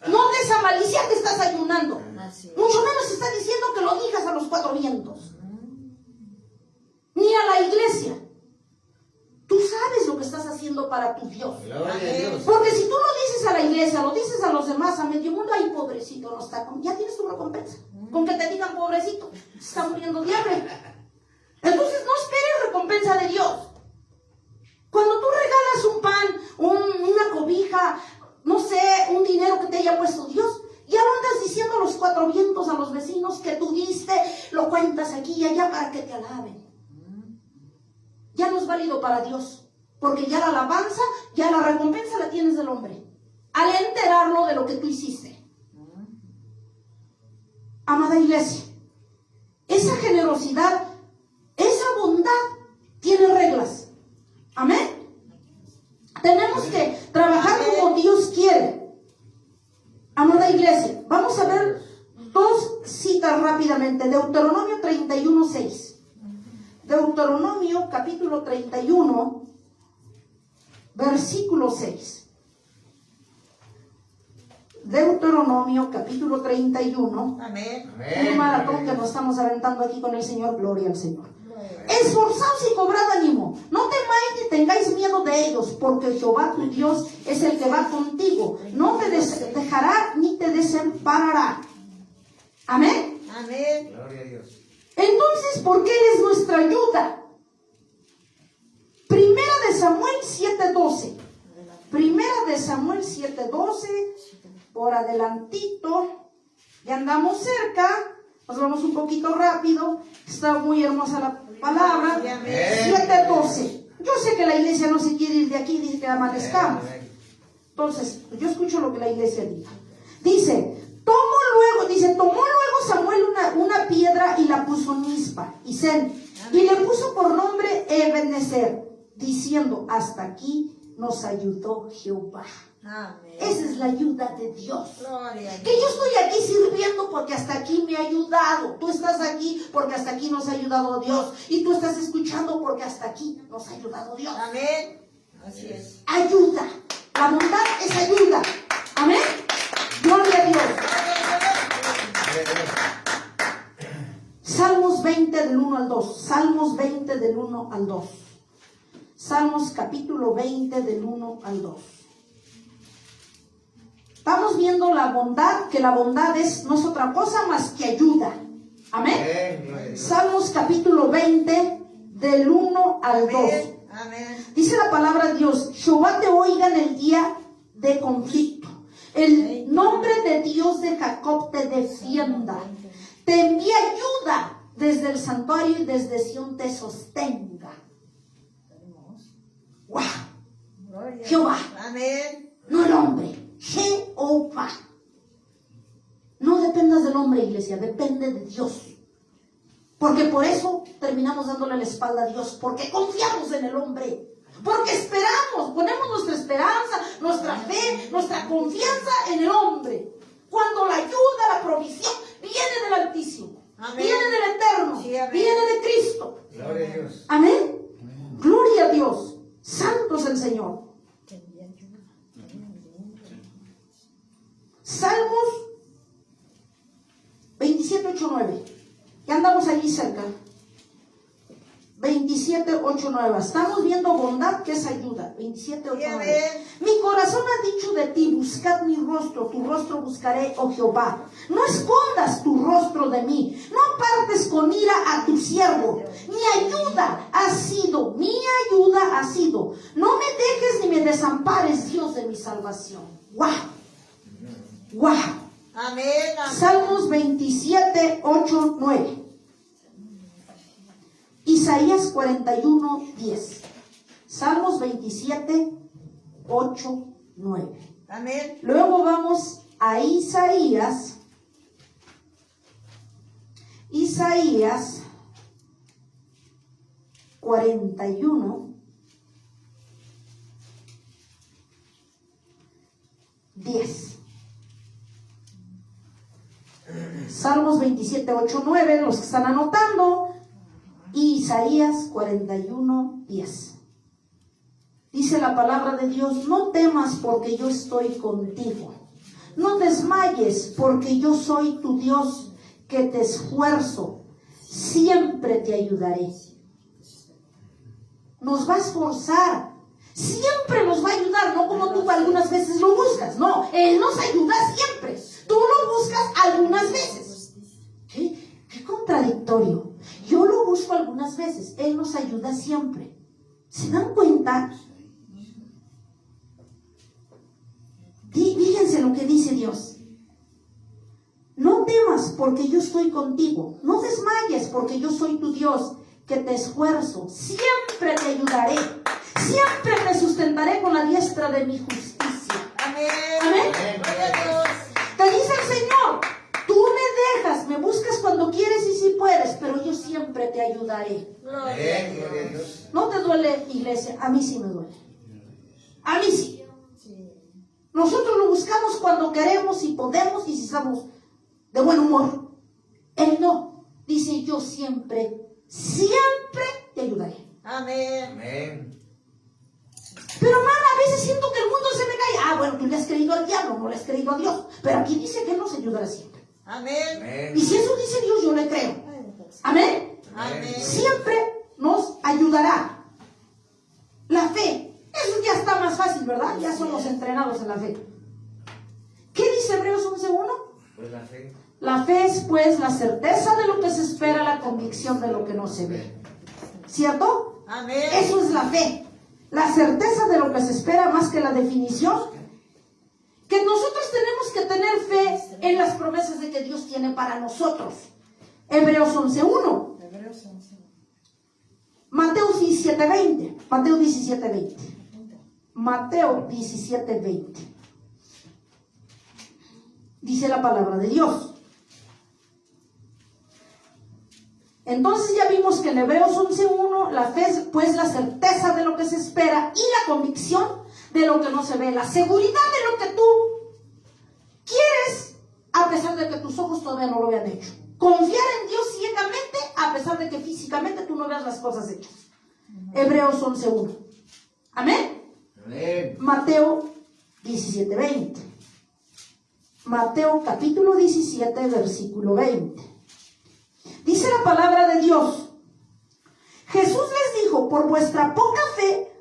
No des a malicia que estás ayunando. Así es. Mucho menos está diciendo que lo digas a los cuatro vientos. Ni a la iglesia. Tú sabes lo que estás haciendo para tu Dios. Gloria a Dios. Porque si tú lo dices a la iglesia, lo dices a los demás, a medio mundo, ay, pobrecito, no está con... Ya tienes tu recompensa. Con que te digan, pobrecito, se está muriendo de hambre. Entonces no esperes recompensa de Dios. Cuando tú regalas un pan, una cobija, no sé, un dinero que te haya puesto Dios, ya lo andas diciendo a los cuatro vientos, a los vecinos que tú diste, lo cuentas aquí y allá para que te alaben. Ya no es válido para Dios, porque ya la alabanza, ya la recompensa la tienes del hombre, al enterarlo de lo que tú hiciste. Amada iglesia, esa generosidad, esa bondad tiene reglas. Amén. Tenemos que trabajar como Dios quiere. Amada iglesia, vamos a ver dos citas rápidamente. Deuteronomio 31:6. Deuteronomio capítulo 31, versículo 6. Deuteronomio capítulo 31. Amén. Un maratón que nos estamos aventando aquí con el Señor. Gloria al Señor. Esforzaos y cobrad ánimo. No temáis ni tengáis miedo de ellos, porque Jehová tu Dios es el que va contigo. No te dejará ni te desamparará. Amén. Amén. Gloria a Dios. Entonces, ¿por qué Él es nuestra ayuda? Primera de Samuel 7:12. Primera de Samuel 7:12. Por adelantito. Ya andamos cerca. Nos vamos un poquito rápido. Está muy hermosa la palabra. 7:12. Yo sé que la iglesia no se quiere ir de aquí, dice que amanezcamos. Entonces, yo escucho lo que la iglesia diga. Tomó luego Samuel una piedra y la puso en Mizpa y Sen, y le puso por nombre Ebenezer, diciendo, hasta aquí nos ayudó Jehová. Amén. Esa es la ayuda de Dios. Gloria a Dios. Que yo estoy aquí sirviendo porque hasta aquí me ha ayudado. Tú estás aquí porque hasta aquí nos ha ayudado Dios. Y tú estás escuchando porque hasta aquí nos ha ayudado Dios. Amén. Así es. Ayuda. La bondad es ayuda. Amén. Gloria a Dios. Salmos 20 del 1 al 2. Salmos 20 del 1 al 2. Salmos capítulo 20 del 1 al 2. Estamos viendo la bondad, que la bondad no es otra cosa más que ayuda. Amén. Salmos capítulo 20 del 1 al 2. Amén. Dice la palabra de Dios, Jehová te oiga en el día de conflicto. El nombre de Dios de Jacob te defienda. Te envía ayuda desde el santuario y desde Sión te sostenga. ¡Wow! Gloria a Jehová. Dios. Amén. No el hombre, Jehová. No dependas del hombre, iglesia, depende de Dios. Porque por eso terminamos dándole la espalda a Dios, porque confiamos en el hombre, porque esperamos, ponemos nuestra esperanza, nuestra fe, nuestra confianza en el hombre. Cuando la ayuda, la provisión viene del Altísimo, Amén. viene del Eterno, Sí, amén. viene de Cristo. Gloria a Dios. Amén. Gloria a Dios. Santo es el Señor. Salmos 27, 8, 9. Ya andamos allí cerca. 27, 8, 9. Estamos viendo bondad que es ayuda. 27, 8, 9. Mi corazón ha dicho de ti, buscad mi rostro, tu rostro buscaré, oh Jehová. No escondas tu rostro de mí, no apartes con ira a tu siervo. Mi ayuda ha sido. No me dejes ni me desampares, Dios de mi salvación. ¡Wow! ¡Wow! Amén. Amén. Salmos 27, 8, 9. Isaías 41, 10. Salmos 27, 8, 9. Amén. Luego vamos a Isaías. Isaías 41, 10. Salmos 27, 8, 9, los que están anotando. Isaías 41, 10. Dice la palabra de Dios, no temas porque yo estoy contigo. No desmayes porque yo soy tu Dios que te esfuerzo. Siempre te ayudaré. Nos va a esforzar. Siempre nos va a ayudar, no como tú algunas veces lo buscas. No, Él nos ayuda siempre. Tú lo buscas algunas veces. ¿Qué contradictorio? Yo lo busco algunas veces. Él nos ayuda siempre. ¿Se dan cuenta? Fíjense lo que dice Dios. No temas porque yo estoy contigo. No desmayes porque yo soy tu Dios que te esfuerzo. Siempre te ayudaré. Siempre te sustentaré con la diestra de mi justicia. Amén. Amén. Gloria a Dios. Te dice el Señor, tú me dejas, me buscas cuando quieres y si puedes, pero yo siempre te ayudaré. Gloria a Amén. Dios. Gloria a Dios. ¿No te duele, iglesia? A mí sí me duele. A mí sí. Sí. Nosotros lo buscamos cuando queremos y podemos y si estamos de buen humor. Él no. Dice, yo siempre te ayudaré. Amén. Amén. Pero hermana, a veces siento que el mundo se me cae. Ah, bueno, tú le has creído al diablo, no le has creído a Dios. Pero aquí dice que Él nos ayudará siempre. Amén. Amén. Y si eso dice Dios, yo le creo. Amén. Amén. Siempre nos ayudará. La fe, eso ya está más fácil, ¿verdad? Ya somos entrenados en la fe. ¿Qué dice Hebreos 11:1? Pues la fe. La fe es pues la certeza de lo que se espera, la convicción de lo que no se ve. ¿Cierto? Amén. Eso es la fe. La certeza de lo que se espera más que la definición. Que nosotros tenemos que tener fe en las promesas de que Dios tiene para nosotros. Hebreos 11:1. Mateo 17:20. Mateo 17:20. Mateo 17:20. Dice la palabra de Dios. Entonces ya vimos que en Hebreos 11:1 la fe es pues la certeza de lo que se espera y la convicción de lo que no se ve, la seguridad de lo que tú quieres a pesar de que tus ojos todavía no lo habían hecho. Confiar en Dios ciegamente a pesar de que físicamente tú no veas las cosas hechas. Hebreos 11:1. Amén. Amén. Mateo 17:20. Mateo capítulo 17 versículo 20. Dice la palabra de Dios: Jesús les dijo, por vuestra poca fe,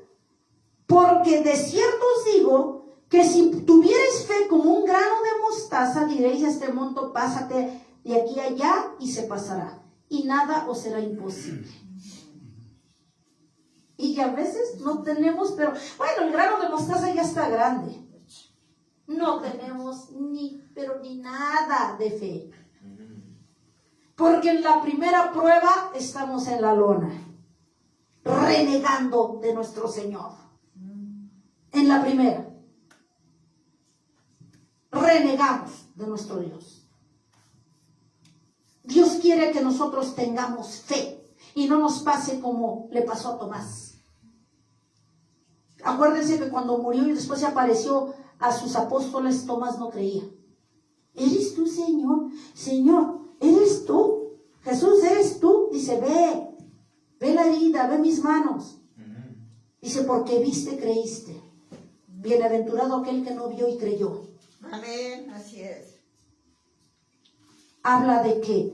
porque de cierto os digo que si tuvierais fe como un grano de mostaza, diréis a este monte, pásate de aquí a allá, y se pasará, y nada os será imposible. Y que a veces no tenemos, pero bueno, el grano de mostaza ya está grande. No tenemos ni nada de fe. Porque en la primera prueba estamos en la lona, renegando de nuestro Señor. En la primera, renegamos de nuestro Dios. Dios quiere que nosotros tengamos fe y no nos pase como le pasó a Tomás. Acuérdense que cuando murió y después se apareció a sus apóstoles, Tomás no creía. ¿Eres tú, Señor? Señor, ¿eres tú? Jesús, ¿eres tú? Dice, ve la herida, ve mis manos. Dice, porque viste, creíste. Bienaventurado aquel que no vio y creyó. Amén. Así es. Habla de que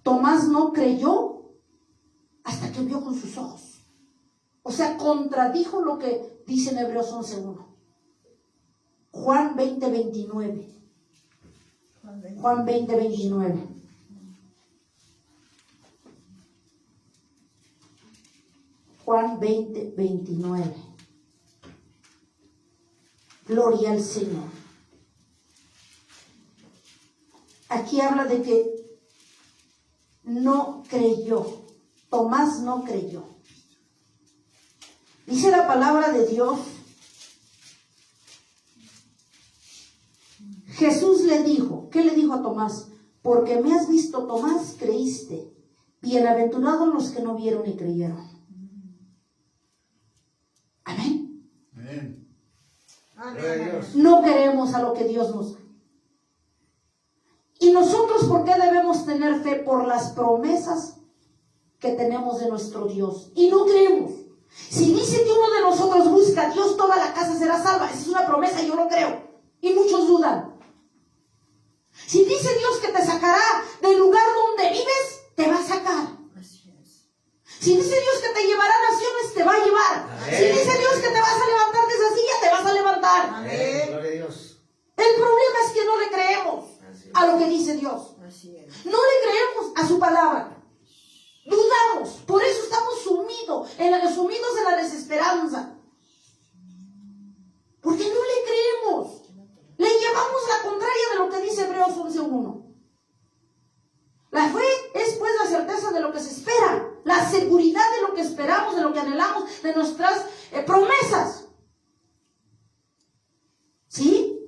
Tomás no creyó hasta que vio con sus ojos. O sea, contradijo lo que dice en Hebreos 11:1. Juan 20:29. Juan 20:29. Juan 20:29. Gloria al Señor. Aquí habla de que no creyó. Tomás no creyó. Dice la palabra de Dios. Jesús le dijo, ¿qué le dijo a Tomás? Porque me has visto, Tomás, creíste. Bienaventurados los que no vieron y creyeron. Amén. Amén. Amén. No queremos a lo que Dios nos da. ¿Y nosotros por qué debemos tener fe? Por las promesas que tenemos de nuestro Dios. Y no creemos. Si dice que uno de nosotros busca a Dios, toda la casa será salva. Esa es una promesa, yo lo creo. Y muchos dudan. Si dice Dios que te sacará del lugar donde vives, te va a sacar. Si dice Dios que te llevará a naciones, te va a llevar. Amén. Si dice Dios que te vas a levantar de esa silla, te vas a levantar. Amén. Gloria a Dios. El problema es que no le creemos a lo que dice Dios. Así es. No le creemos a su palabra. Dudamos. Por eso estamos sumidos en la desesperanza. Porque no le creemos. Le llevamos la contraria de lo que dice Hebreos 11:1. La fe es pues la certeza de lo que se espera, la seguridad de lo que esperamos, de lo que anhelamos, de nuestras promesas. ¿Sí?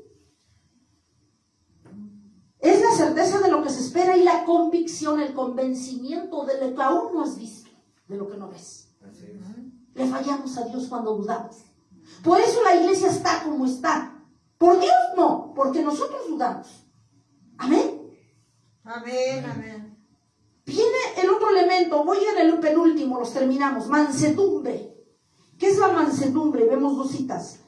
Es la certeza de lo que se espera y la convicción, el convencimiento de lo que aún no has visto, de lo que no ves. Así es. Le fallamos a Dios cuando dudamos. Por eso la iglesia está como está. Por Dios no, porque nosotros dudamos. Amén. Amén. Amén. Viene el otro elemento, voy en el penúltimo, los terminamos. Mansedumbre. ¿Qué es la mansedumbre? Vemos dos citas.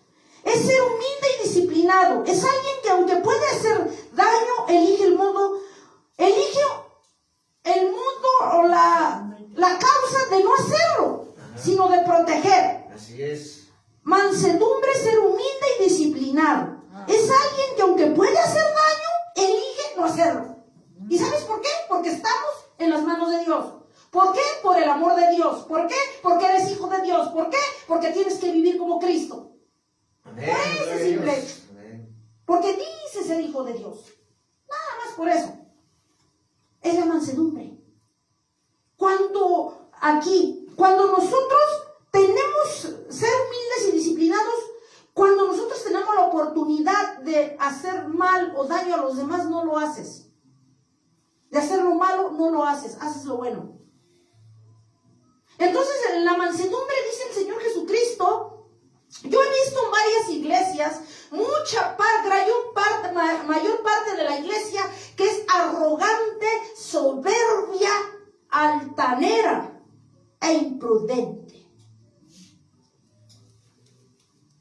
Es ser humilde y disciplinado. Es alguien que aunque puede hacer daño, elige el modo o la causa de no hacerlo, sino de proteger. Así es. Mansedumbre es ser humilde y disciplinado. Es alguien que aunque puede hacer daño, elige no hacer hacerlo. ¿Y sabes por qué? Porque estamos en las manos de Dios. ¿Por qué? Por el amor de Dios. ¿Por qué? Porque eres hijo de Dios. ¿Por qué? Porque tienes que vivir como Cristo. Amén. Por ese Gloria a simple Dios. hecho. Amén. Porque dice ser hijo de Dios. Nada más por eso. Es la mansedumbre. Cuando nosotros tenemos ser humildes y disciplinados, cuando nosotros tenemos la oportunidad de hacer mal o daño a los demás, no lo haces. De hacer lo malo, no lo haces, haces lo bueno. Entonces, en la mansedumbre, dice el Señor Jesucristo, yo he visto en varias iglesias, mayor parte de la iglesia que es arrogante, soberbia, altanera e imprudente.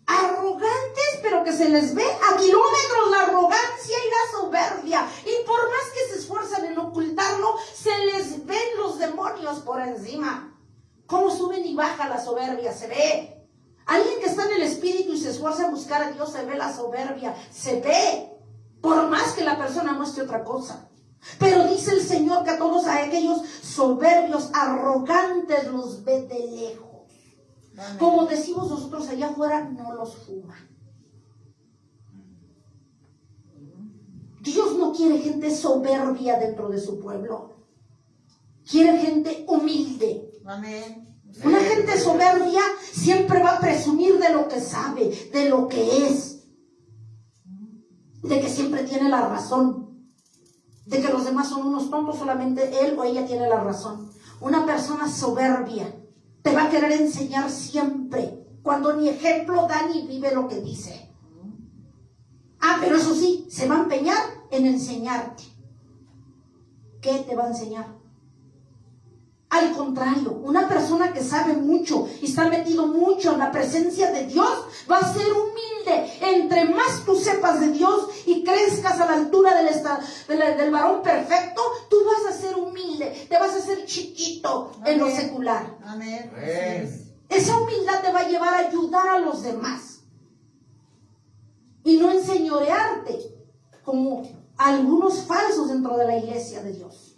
Arrogantes, pero que se les ve a kilómetros la arrogancia y la soberbia. Y por más que se esfuerzan en ocultarlo, se les ven los demonios por encima. ¿Cómo suben y baja la soberbia? Se ve. Alguien que está en el espíritu y se esfuerza a buscar a Dios, se ve la soberbia. Se ve. Por más que la persona muestre otra cosa. Pero dice el Señor que a todos aquellos soberbios, arrogantes, los ve de lejos. Amén. Como decimos nosotros allá afuera, no los fuman. Dios no quiere gente soberbia dentro de su pueblo. Quiere gente humilde. Amén. Una gente soberbia siempre va a presumir de lo que sabe, de lo que es. De que siempre tiene la razón. De que los demás son unos tontos, solamente él o ella tiene la razón. Una persona soberbia te va a querer enseñar siempre, cuando ni ejemplo da ni vive lo que dice. Pero eso sí, se va a empeñar en enseñarte. ¿Qué te va a enseñar? Al contrario, una persona que sabe mucho y está metido mucho en la presencia de Dios va a ser humilde. Entre más tú sepas de Dios y crezcas a la altura del varón perfecto, tú vas a ser humilde, te vas a hacer chiquito en lo Amén. secular. Amén. Amén. Esa humildad te va a llevar a ayudar a los demás y no enseñorearte como algunos falsos dentro de la iglesia de Dios.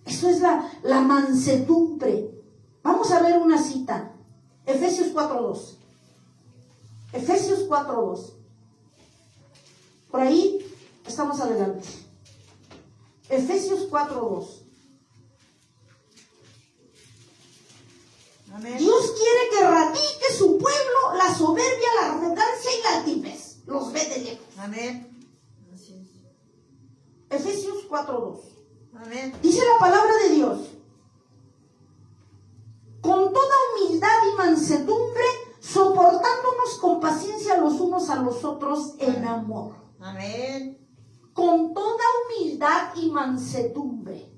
Eso es la mansedumbre. Vamos a ver una cita. Efesios 4:2. Efesios 4:2. Por ahí estamos adelante. Efesios 4:2. Amén. Dios quiere que erradique su pueblo la soberbia, la arrogancia y la altivez. Los ve de lejos. Amén. Así es. Efesios 4:2. Amén. Dice la palabra de Dios: con toda humildad y mansedumbre, soportándonos con paciencia los unos a los otros en amor. Amén. Con toda humildad y mansedumbre,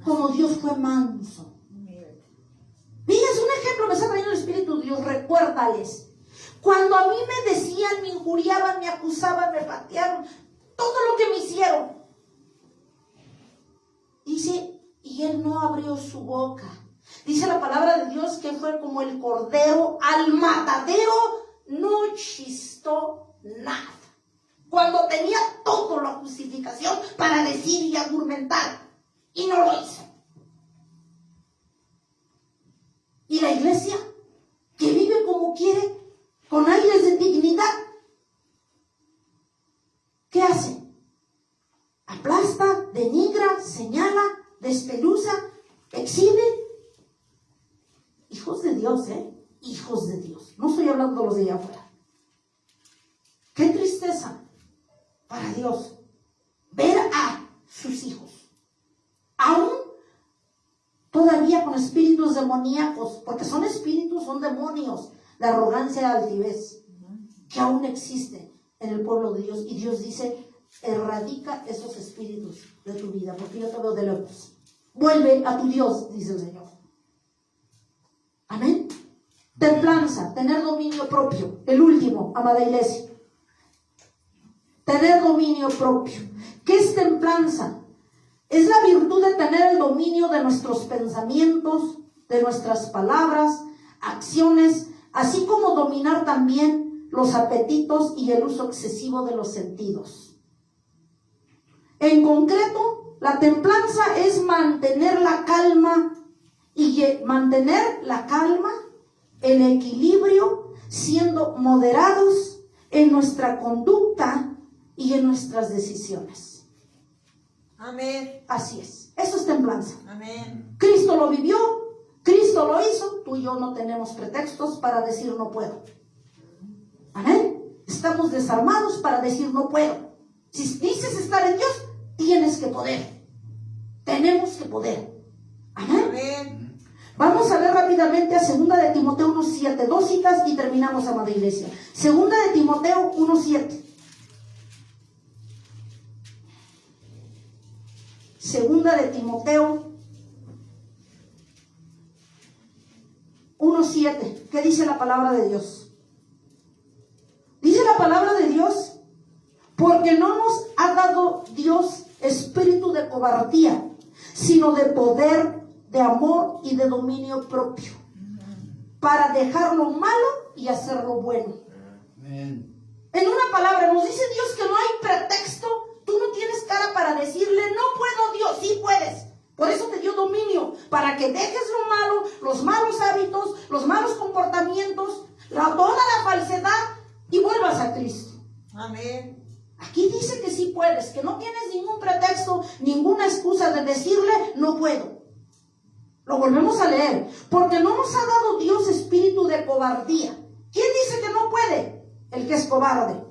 como Dios fue manso. Humilde. Fíjense un ejemplo, me está trayendo el Espíritu de Dios. Recuérdales, cuando a mí me decían, me injuriaban, me acusaban, me patearon, todo lo que me hicieron. Dice, y él no abrió su boca. Dice la palabra de Dios que fue como el cordero al matadero, no chistó nada. Cuando tenía toda la justificación para decir y argumentar, y no lo hizo. Y la iglesia, que vive como quiere, con aires de dignidad, ¿qué hace? Aplasta, denigra, señala, despeluza, exhibe. Hijos de Dios, hijos de Dios. No estoy hablando de los de allá afuera. Qué tristeza para Dios ver a sus hijos aún todavía con espíritus demoníacos, porque son espíritus, son demonios de arrogancia y altivez que aún existen en el pueblo de Dios. Y Dios dice: erradica esos espíritus de tu vida, porque yo te veo de lejos. Vuelve a tu Dios, dice el Señor. Amén. Templanza, tener dominio propio. El último, amada iglesia. Tener dominio propio. ¿Qué es templanza? Es la virtud de tener el dominio de nuestros pensamientos, de nuestras palabras, acciones, así como dominar también los apetitos y el uso excesivo de los sentidos. En concreto, la templanza es mantener la calma el equilibrio, siendo moderados en nuestra conducta y en nuestras decisiones. Amén. Así es. Eso es templanza. Amén. Cristo lo vivió, Cristo lo hizo, tú y yo no tenemos pretextos para decir no puedo. Amén. Estamos desarmados para decir no puedo. Si dices estar en Dios, tienes que poder. Tenemos que poder. Amén. Amén. Vamos a ver rápidamente a 2 de Timoteo 1:7, 2 citas y terminamos, amada iglesia. 2 de Timoteo 1:7. 2 de Timoteo 1:7. ¿Qué dice la palabra de Dios? Dice la palabra de Dios, porque no nos ha dado Dios espíritu de cobardía, sino de poder, de amor y de dominio propio, para dejar lo malo y hacer lo bueno. Amén. En una palabra, nos dice Dios que no hay pretexto. Tú no tienes cara para decirle, no puedo, Dios. Sí puedes. Por eso te dio dominio, para que dejes lo malo, los malos hábitos, los malos comportamientos, toda la falsedad y vuelvas a Cristo. Amén. Aquí dice que sí puedes, que no tienes ningún pretexto, ninguna excusa de decirle, no puedo. Lo volvemos a leer, porque no nos ha dado Dios espíritu de cobardía. ¿Quién dice que no puede? El que es cobarde.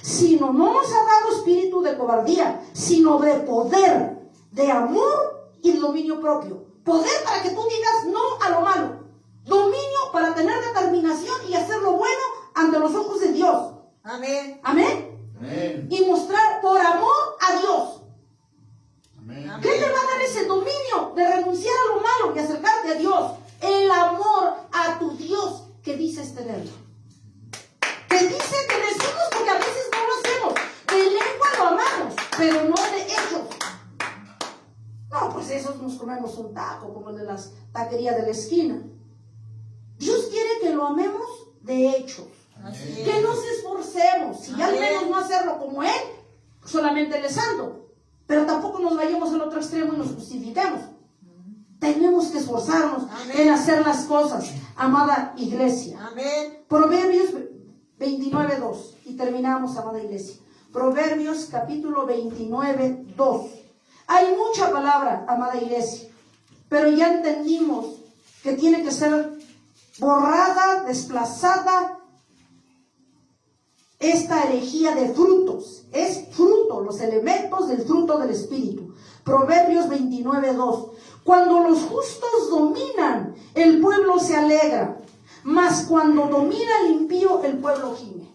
Sino no nos ha dado espíritu de cobardía, sino de poder, de amor y de dominio propio. Poder para que tú digas no a lo malo. Dominio para tener determinación y hacer lo bueno ante los ojos de Dios. Amén. Amén. Amén. Y mostrar por amor a Dios. Amén. ¿Qué te va a dar ese dominio de renunciar a lo malo y acercarte a Dios? El amor a tu Dios que dices tenerlo. Que dice que decimos porque a veces no lo hacemos. De lengua lo amamos, pero no de hechos. No, pues esos nos comemos un taco como el de las taquerías de la esquina. Dios quiere que lo amemos de hechos. Así Que es. nos esforcemos. Si ya al Amén. menos no hacerlo como Él, solamente le santo. Pero tampoco nos vayamos al otro extremo y nos justifiquemos. Tenemos que esforzarnos Amén. en hacer las cosas, amada iglesia. Amén. Proverbios 29:2. Y terminamos, amada iglesia. Proverbios capítulo 29:2. Hay mucha palabra, amada iglesia, pero ya entendimos que tiene que ser borrada, desplazada esta herejía de frutos. Es fruto, los elementos del fruto del Espíritu. Proverbios 29:2. Cuando los justos dominan, el pueblo se alegra, mas cuando domina el impío, el pueblo gime.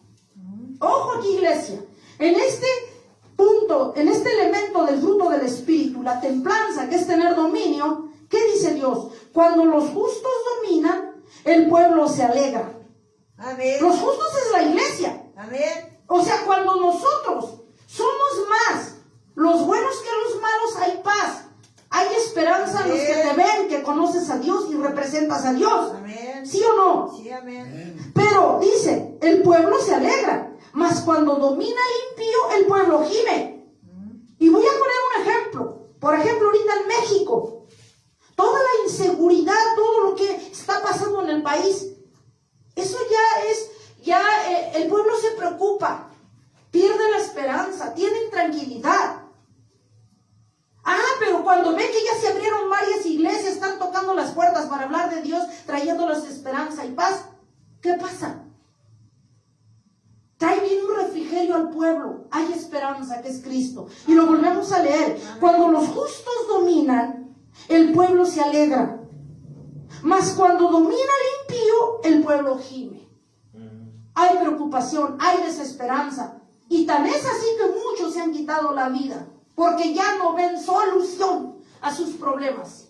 Ojo aquí, iglesia, en este punto, en este elemento del fruto del Espíritu, la templanza, que es tener dominio, ¿qué dice Dios? Cuando los justos dominan, el pueblo se alegra. Amén. Los justos es la iglesia. Amén. O sea, cuando nosotros somos más los buenos que los malos, hay paz. Hay esperanza en los que te ven, que conoces a Dios y representas a Dios. Amén. ¿Sí o no? Sí, amén. Amén. Pero dice, el pueblo se alegra, mas cuando domina el impío, el pueblo gime. Y voy a poner un ejemplo. Por ejemplo, ahorita en México, toda la inseguridad, todo lo que está pasando en el país, eso el pueblo se preocupa, pierde la esperanza, tienen tranquilidad. Pero cuando ven que ya se abrieron varias iglesias, están tocando las puertas para hablar de Dios, trayéndoles esperanza y paz, ¿qué pasa? Trae bien un refrigerio al pueblo, hay esperanza que es Cristo. Y lo volvemos a leer. Cuando los justos dominan, el pueblo se alegra. Mas cuando domina el impío, el pueblo gime. Hay preocupación, hay desesperanza. Y tan es así que muchos se han quitado la vida, porque ya no ven solución a sus problemas.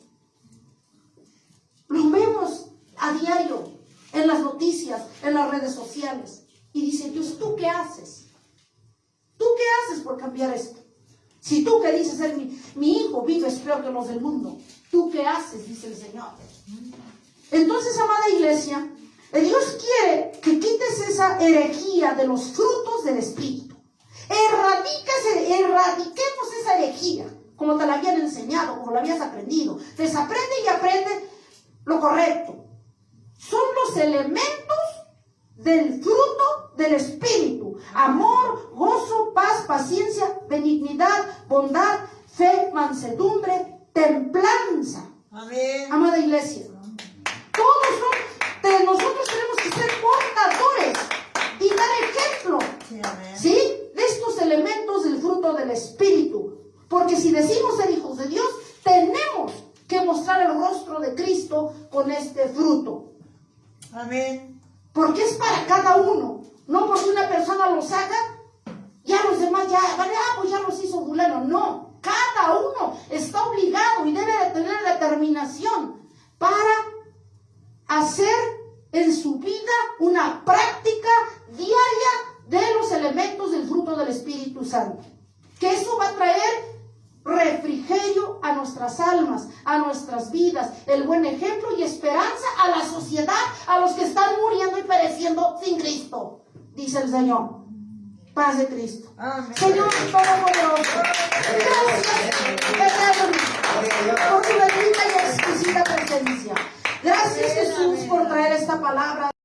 Lo vemos a diario en las noticias, en las redes sociales. Y dice Dios, ¿tú qué haces? ¿Tú qué haces por cambiar esto? Si tú que dices ser mi hijo vives peor que los del mundo, ¿tú qué haces? Dice el Señor. Entonces, amada iglesia, Dios quiere que quites esa herejía de los frutos del Espíritu. Erradiquemos esa herejía, como te la habían enseñado, como la habías aprendido. Desaprende y aprende lo correcto. Son los elementos del fruto del Espíritu: amor, gozo, paz, paciencia, benignidad, bondad, fe, mansedumbre, templanza. Amén. Amada iglesia, nosotros tenemos que ser portadores y dar ejemplo, Sí, amén. ¿sí?, de estos elementos del fruto del Espíritu. Porque si decimos ser hijos de Dios, tenemos que mostrar el rostro de Cristo con este fruto. Amén. Porque es para cada uno. No porque una persona los haga, ya los demás pues ya los hizo fulano. No, cada uno está obligado y debe de tener determinación para hacer en su vida una práctica diaria de los elementos del fruto del Espíritu Santo. Que eso va a traer refrigerio a nuestras almas, a nuestras vidas, el buen ejemplo y esperanza a la sociedad, a los que están muriendo y pereciendo sin Cristo, dice el Señor. Paz de Cristo. Amén. Señor Todopoderoso, gracias Eterno, por tu bendita y exquisita presencia. Gracias, Jesús, por traer esta palabra.